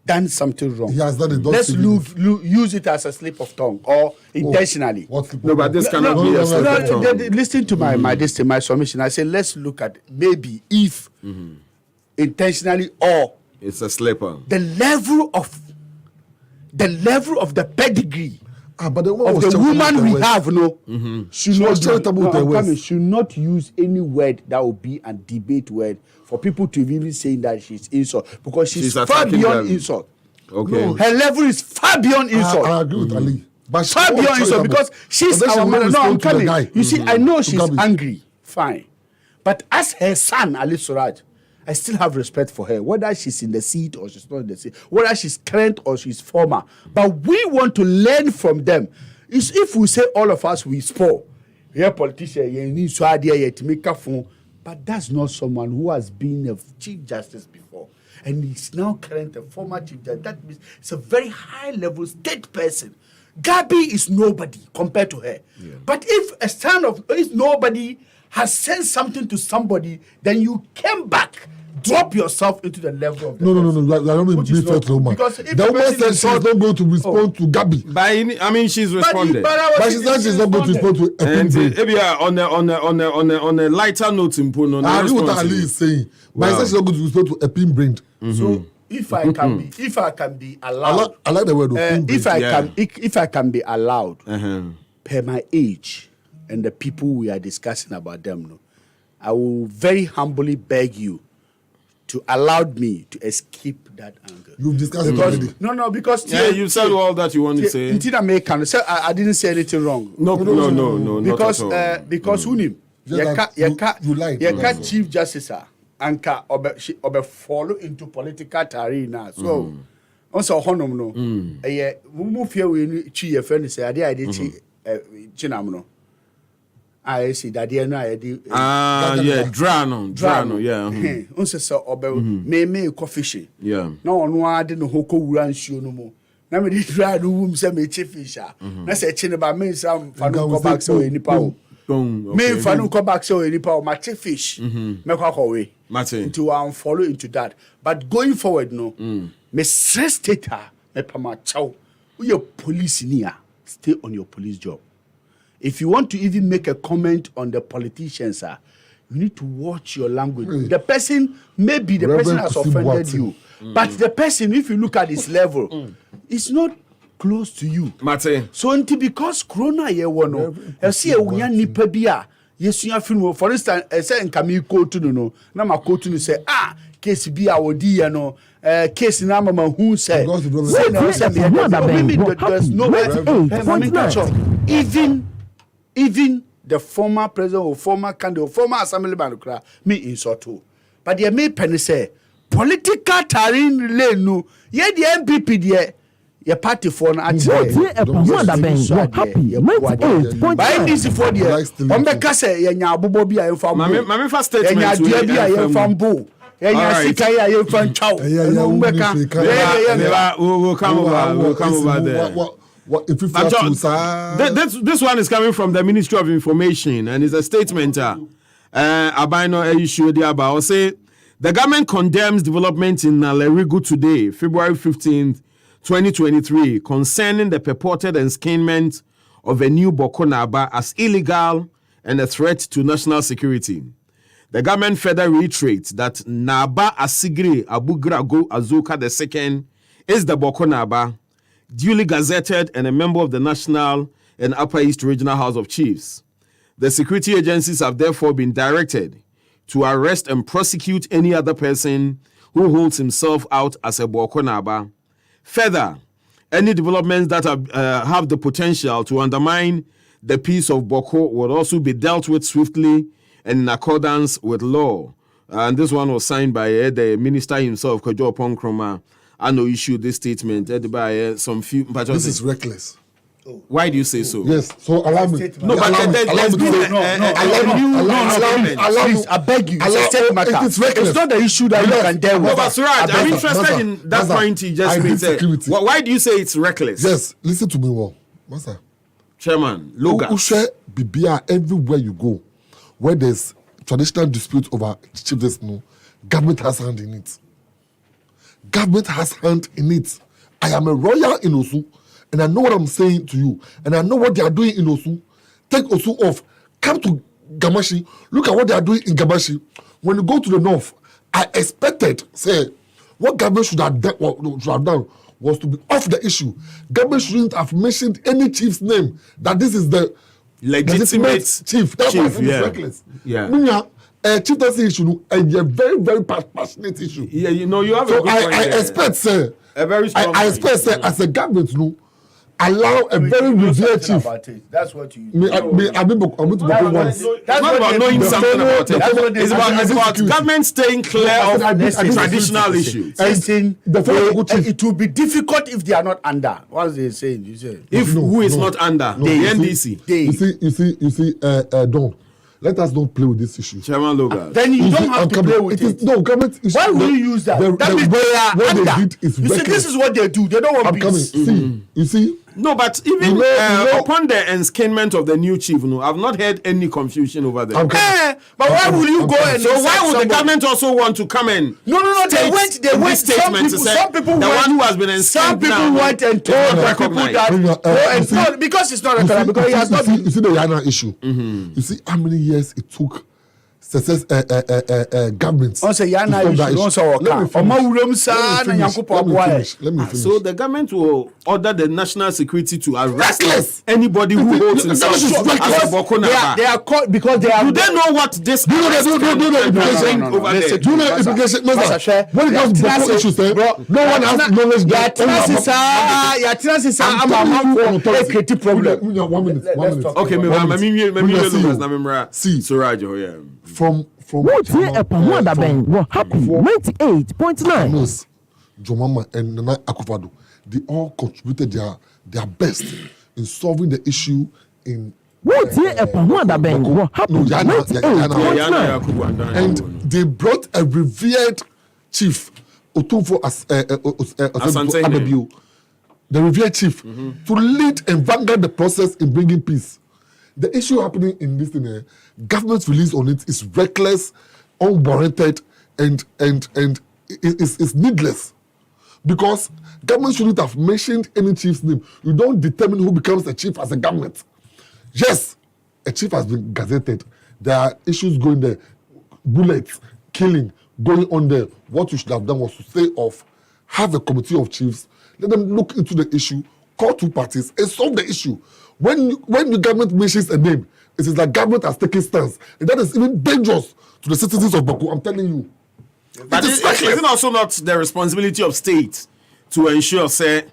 done something wrong,
he has done it.
Let's use it as a slip of tongue or intentionally.
No, but this cannot be a slip of tongue.
Listen to my submission. I say let's look at maybe if intentionally or
it's a slip on
the level of the pedigree
But the
of the woman we have, should not use any word that will be a debate word for people to even say that she's insult, because she's far beyond insult.
Okay.
No, her level is far beyond insult.
I agree with Ali. But
Far beyond insult, because she's our mother. No, I'm coming. You see, I know she's angry. Fine. But as her son, Ali Suraj, I still have respect for her, whether she's in the seat or she's not in the seat, whether she's current or she's former. But we want to learn from them. If we say all of us we spoil, yeah, politician, you need to idea to make a phone, but that's not someone who has been a chief justice before, and he's now current a former chief justice. That means it's a very high level state person. Gabby is nobody compared to her. Yeah. But if nobody has said something to somebody, then you came back, drop yourself into the level of the person.
No. I don't mean be fair to the woman.
Because if
the woman said she's not going to respond to Gabby.
I mean, she's responded.
But she said she's not going to respond to
on a lighter note,
I agree with what Ali is saying. But she said she's not going to respond to a pin brain.
So if I can be allowed,
I like the word.
If I can be allowed, per my age and the people we are discussing about them, I will very humbly beg you to allow me to escape that anger.
You've discussed it already.
No, because
you said all that you want to say.
I didn't say anything wrong.
No,
because
not at all.
Because who him?
You lied.
You Chief Justice anka obe follow into political arena. So also honum no. We fear we chi your friend say ade chi chinam no. I see that there no drano yeah. Unse so obe me ko fishing.
Yeah.
Na ono ade no hoko wura nsuo no mo. Na me di drano wum se me chi fisher. Na se chi ne ba me sam fa no go back so enipa o. Me fa no go back so enipa o ma chi fish. Me kwa kwa we. Into follow into that. But going forward me stress data me pama chow. We police niya. Stay on your police job. If you want to even make a comment on the politicians, you need to watch your language. The person, maybe the person has offended you, but the person, if you look at his level, is not close to you. So until because Corona ye wono, I see a woman nipa biya. Yes, you have film. For instance, I say in Kami Kotu no, na ma Kotu no say case biya odi no. Case na mama who said there's no even the former president or former candidate or former assemblyman me insult too. But they may penny say political tarin relay no ye the NPP there your party for na actually by NDC for there on the case ye nya abobo bi a yefam
mama first statement
nya dia bi a yefam bo nya sika ya yefam chow no mbeka
we'll come over there. This one is coming from the Ministry of Information and it's a statement. Abino issue the about say the government condemns development in Nalerigu today, February 15th, 2023, concerning the purported enskinment of a new Boko Naba as illegal and a threat to national security. The government further reiterates that Naba Asigri Abugrago Azuka II is the Boko Naba, duly gazetted and a member of the National and Upper East Regional House of Chiefs. The security agencies have therefore been directed to arrest and prosecute any other person who holds himself out as a Boko Naba. Further, any developments that have the potential to undermine the peace of Boko will also be dealt with swiftly and in accordance with law. And this one was signed by the minister himself, Kojo Ponkroma. I know issued this statement by some few.
This is reckless.
Why do you say so?
Yes. So allow me.
No, but please, I beg you. It's reckless. It's not the issue that you can deal with.
But Suraj, I'm interested in that point you just made. Why do you say it's reckless?
Yes. Listen to me well, Master.
Chairman, Logas.
Bibia everywhere you go, where there's traditional dispute over chiefs, government has hand in it. Government has hand in it. I am a royal in Osu, and I know what I'm saying to you, and I know what they are doing in Osu. Take Osu off. Come to Gamashi. Look at what they are doing in Gamashi. When you go to the north, I expected, say, what government should have done was to be off the issue. Government shouldn't have mentioned any chief's name. That this is the
legitimate
chief. That's why I think it's reckless. Chieftaincy issue, a very, very passionate issue.
Yeah, you know, you have
so
a good point
I
there.
expect, sir,
a very strong
I expect, sir, as a government, allow a very revered chief.
That's what you.
I'm going to be once.
That's not about knowing something about it. It's about government staying clear of traditional issues.
It will be difficult if they are not under. What are they saying? You say
who is not under the NDC?
You see, Don. Let us not play with this issue.
Chairman Logas.
Then you don't have to play with it.
No, government issue.
Why will you use that? That means they are under. You see, this is what they do. They don't want peace.
See, you see.
No, but even upon the enskinment of the new chief, I've not heard any confusion over there.
But why will you go and
so why would the government also want to come in?
No. They went. Some people
the one who has been enskinned.
Some people went and told the people that because it's not recognized because he has not.
You see the Yana issue. You see how many years it took success governments.
Let me finish.
So the government will order the national security to arrest anybody who holds himself as a Boko Naba.
They are caught because they are.
Do they know what this?
Do you know implication? When it comes to Boko issues, no one has knowledge that. One minute.
Okay, see, Suraj,
from
wọ́n ti ẹ̀pọ̀n àdàbẹ̀yìn wọ́n happy 98.9.
Jomama and Nana Akufo-Addo, they all contributed their best in solving the issue in.
Wọ́n ti ẹ̀pọ̀n àdàbẹ̀yìn wọ́n happy 98.9.
And they brought a revered chief, Otunfo Abebio, the revered chief, to lead and vanguard the process in bringing peace. The issue happening in this thing, government's release on it is reckless, unwarranted, and it's needless. Because government shouldn't have mentioned any chief's name. You don't determine who becomes a chief as a government. Yes, a chief has been gazetted. There are issues going there, bullets, killing, going on there. What you should have done was to stay off, have a committee of chiefs, let them look into the issue, call two parties, and solve the issue. When the government mentions a name, it is like government has taken stance. And that is even dangerous to the citizens of Baku, I'm telling you.
But is it also not the responsibility of states to ensure, say,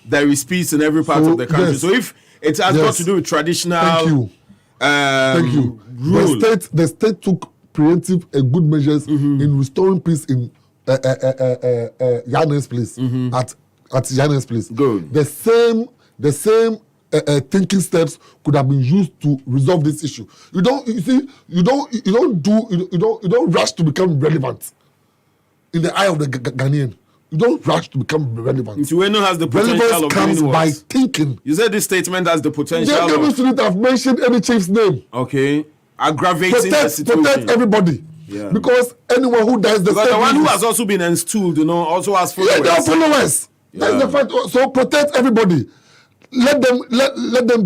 there is peace in every part of the country?
Yes.
So if it has got to do with traditional
Thank you.
Rule.
The state took preemptive and good measures in restoring peace in Yane's place, at Yane's place.
Good.
The same thinking steps could have been used to resolve this issue. You don't rush to become relevant in the eye of the Ghanaian. You don't rush to become relevant.
Ntiweno has the potential
Relevance
of
comes
doing
by
what?
thinking.
You said this statement has the potential
The government
of...
shouldn't have mentioned any chief's name.
Okay. Aggravating the situation.
Protect everybody.
Yeah.
Because anyone who dies, the
one who has also been installed, also has followers.
Yeah, they are followers.
Yeah.
That's the fact. So protect everybody. Let them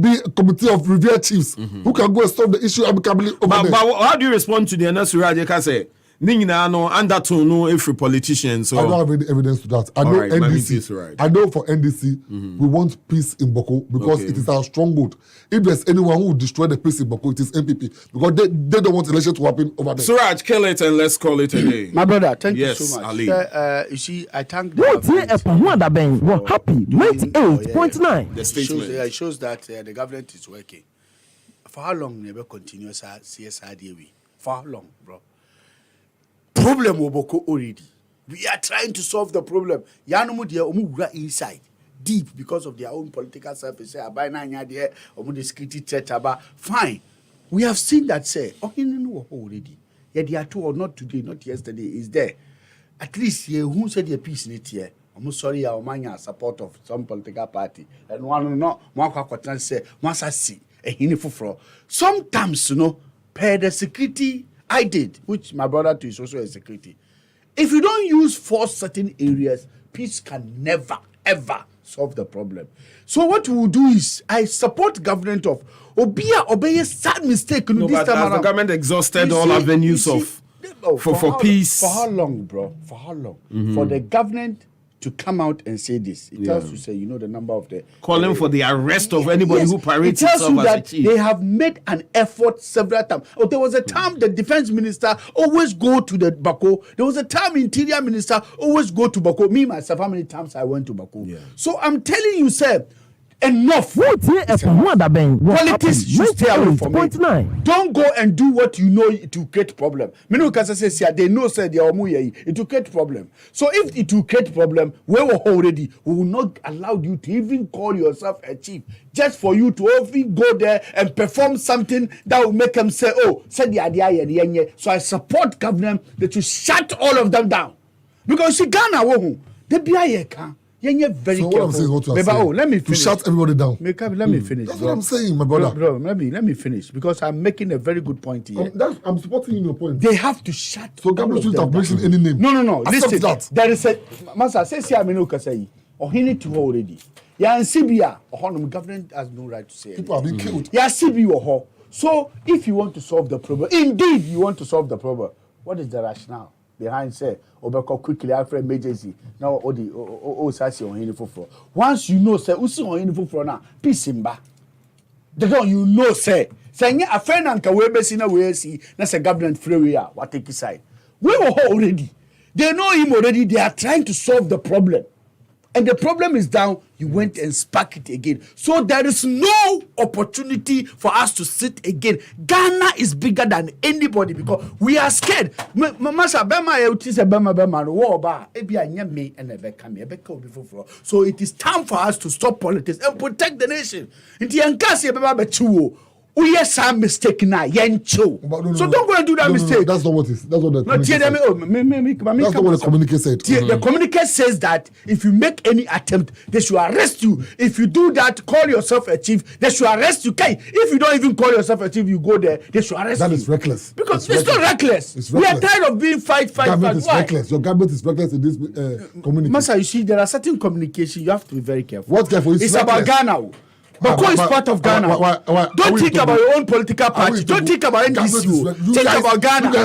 be a committee of revered chiefs who can go and solve the issue amicably over there.
But how do you respond to the Suraj say? Undertone no every politician. So
I don't have any evidence to that. I know
right,
NDC. I know for NDC, we want peace in Boko because it is our stronghold. If there's anyone who will destroy the peace in Boko, it is NPP because they don't want election to happen over there.
Suraj, kill it and let's call it a day.
My brother, thank
Yes,
you so much.
Ali.
You see, I thank the
Wọ́n ti ẹ̀pọ̀n àdàbẹ̀yìn wọ́n happy
The
98.9.
statement.
It shows that the government is working. For how long never continuous CSRDA? For how long, bro? Problem Oboko already. We are trying to solve the problem. Yanumu dia omugura inside deep because of their own political selfish. Say abina nya there omu the security threat about fine. We have seen that say already. Yeah, they are two or not today, not yesterday. Is there? At least who said your peace in it here. I'm sorry, our mania support of some political party. And one no one can say once I see a hinifufro. Sometimes per the security I did, which my brother too is also a security. If you don't use force certain areas, peace can never, ever solve the problem. So what we will do is, I support government of Obia obey sad mistake.
No,
this
but
time
has
around.
the government exhausted all avenues for peace?
For how long, bro? For how long? For the government to come out and say this. It tells you, say, you know, the number of the...
Calling for the arrest of anybody who parades
it tells
himself
you
as
that
a chief.
they have made an effort several times. Oh, there was a time the defense minister always go to the Bako. There was a time interior minister always go to Bako. Me, myself, how many times I went to Bako. Yeah. So I'm telling you, sir, enough. Politics should stay away from it. Don't go and do what you know it will create problem. They know say it will create problem. So if it will create problem, we will not allow you to even call yourself a chief just for you to even go there and perform something that will make them say, oh, said the idea. So I support government that you shut all of them down. Because she Ghana they be a very
so
careful.
what I'm saying, what you are saying,
let me finish.
to shut everybody down.
Let me finish.
That's what I'm saying, my brother.
Bro, let me finish because I'm making a very good point here.
I'm supporting you in your point.
They have to shut.
So government shouldn't have mentioned any name.
No.
Accept
Listen,
that.
there is a Master says here Aminu Kasai or he need to already. Yeah, and CBA or government has no right to say
people have been killed.
Yeah, CBA or so if you want to solve the problem, indeed you want to solve the problem, what is the rationale behind say obeko quickly after emergency now sasi on hini foforo once you know say usi on hini foforo na peace mba the don you know say nye afre na nka we besi na we si na say government free we a what take side we were already they know him already. They are trying to solve the problem and the problem is down. You went and spark it again. So there is no opportunity for us to sit again. Ghana is bigger than anybody because we are scared. So it is time for us to stop politics and protect the nation. We are some mistake now, so don't go and do that mistake.
That's not what it is. That's what the communique said. That's not what the communique said.
The communique says that if you make any attempt, they should arrest you. If you do that, call yourself a chief, they should arrest you. If you don't even call yourself a chief, you go there, they should arrest you.
That is reckless.
Because it's not reckless. We are tired of being fight.
Government is reckless. Your government is reckless in this communique.
Master, you see, there are certain communication you have to be very careful.
What careful?
It's about Ghana. Bako is part of Ghana. Don't think about your own political party. Don't think about NDC. Think about Ghana. Do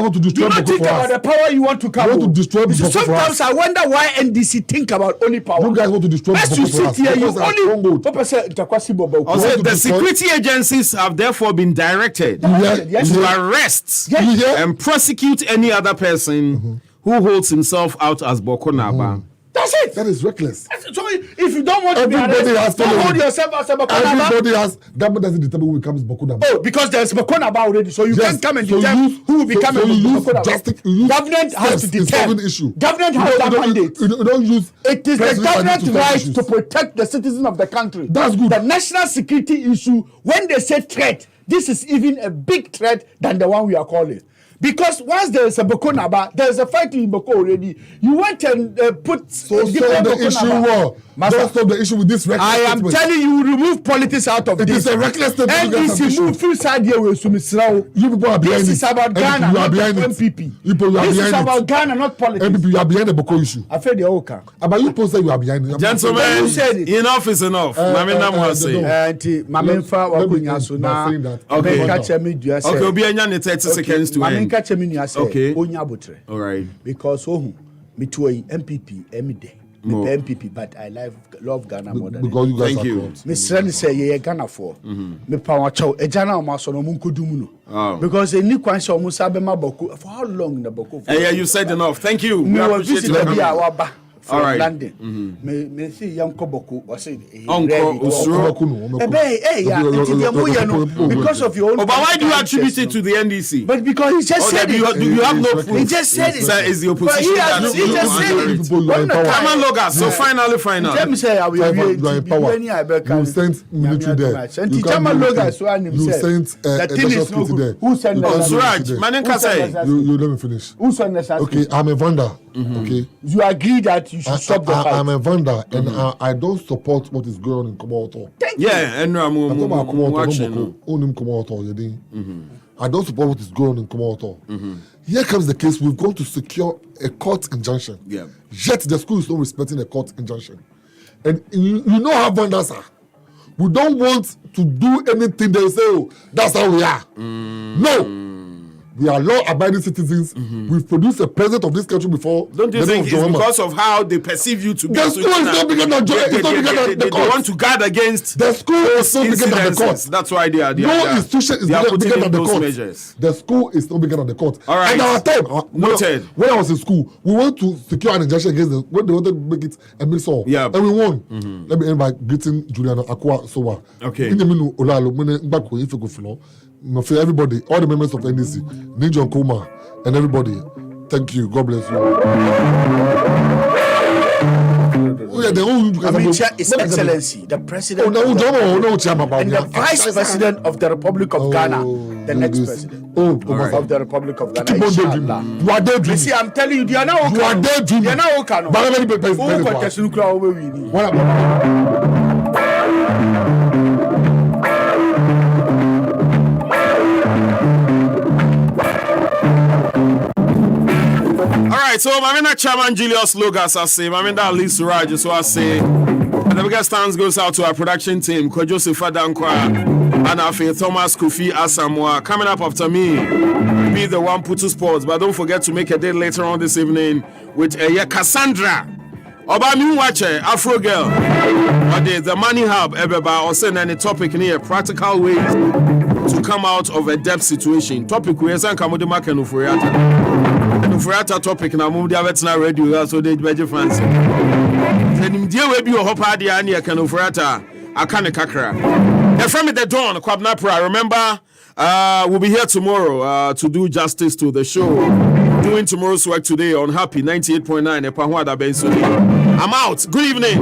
not think about the power you want to come.
You want to destroy Boko.
Sometimes I wonder why NDC think about only power.
You guys want to destroy Boko.
You sit here, you only.
The security agencies have therefore been directed to arrest and prosecute any other person who holds himself out as Boko Naba.
That's it.
That is reckless.
So if you don't want to be arrested, don't hold yourself as a Boko Naba.
Everybody has. Government doesn't determine who becomes Boko Naba.
Oh, because there's Boko Naba already, so you can't come and determine who will become Boko Naba. Government has to determine. Government has that mandate.
You don't use.
It is the government's right to protect the citizens of the country.
That's good.
The national security issue, when they say threat, this is even a big threat than the one we are calling. Because once there is a Boko Naba, there is a fight in Boko already. You went and put
so the issue war. Don't stop the issue with this reckless
I am telling you, remove politics out of
this.
It is
a reckless statement.
NDC move full side here with Sumisrao.
You people are behind
this is about Ghana, not NPP. This is about Ghana, not politics.
NPP, you are behind the Boko issue.
I feel the Oka.
But you post that you are behind it.
Gentlemen, enough is enough. Okay, we'll be in 30 seconds to end. Okay. All right.
Because me too MPP MD. MPP, but I love Ghana more than
because you guys
thank you.
Miss Rani say ye Ghana for me power chow e Ghana ma so no munko dumu because any kwan show mo sabe ma boko for how long na boko for
yeah, you said enough. Thank you.
We appreciate it.
All right.
London. Me see young Koboko or say because of your own.
But why do you attribute it to the NDC?
But because he just said it.
You have no proof.
He just said it.
Is the opposition?
He just said it.
Come on, Logas. So final.
Let me say, I will
you sent military there.
You
sent security there.
Who sent
Suraj, Manenka say.
You let me finish.
Who sent the
okay, I'm a vendor. Okay.
You agree that you should stop the fight.
I'm a vendor and I don't support what is going on in Komodo.
Yeah, and I'm watching.
I don't support what is going on in Komodo. Here comes the case. We've gone to secure a court injunction.
Yeah.
Yet the school is not respecting a court injunction. And you know how vendors are. We don't want to do anything they say, oh, that's how we are. No. We are law-abiding citizens. We've produced a president of this country before.
Don't you think it's because of how they perceive you to be?
The school is not bigger than the court.
They want to guard against
the school is not bigger than the court.
That's why they are.
No institution is bigger than the court.
Measures.
The school is not bigger than the court.
All right.
And our time,
noted.
When I was in school, we wanted to secure an injunction against them when they wanted to make it a missile.
Yeah.
And we won. Let me end by greeting Julian Akwa Sowa.
Okay.
For everybody, all the members of NDC, Ninja Kuma, and everybody, thank you. God bless you.
His Excellency, the President, and the Vice President of the Republic of Ghana, the next President of the Republic of Ghana.
You are daydreaming.
See, I'm telling you, they are now
you are daydreaming.
They are now okay.
Alright, so Mamina Chairman Julius Logas, I say, Mamina Ali Suraj, so I say, and the biggest thanks goes out to our production team, Joseph Fadankwa, and Afe Thomas Kofi Asamoah. Coming up after me, be the one Putu Sports, but don't forget to make a date later on this evening with Cassandra. Obami Wache, Afro Girl, or the Money Hub, Ebeba, or send any topic near practical ways to come out of a debt situation. Topic we are saying Kamudima Kenufuriata. Kenufuriata topic na Mumdia Vetina Radio, so they beji fancy. Then dear we be a hopadi ania Kenufuriata, Akane Kakra. And from the dawn, Kwabnapra, remember, we'll be here tomorrow to do justice to the show. Doing tomorrow's work today on Happy 98.9. I'm out. Good evening.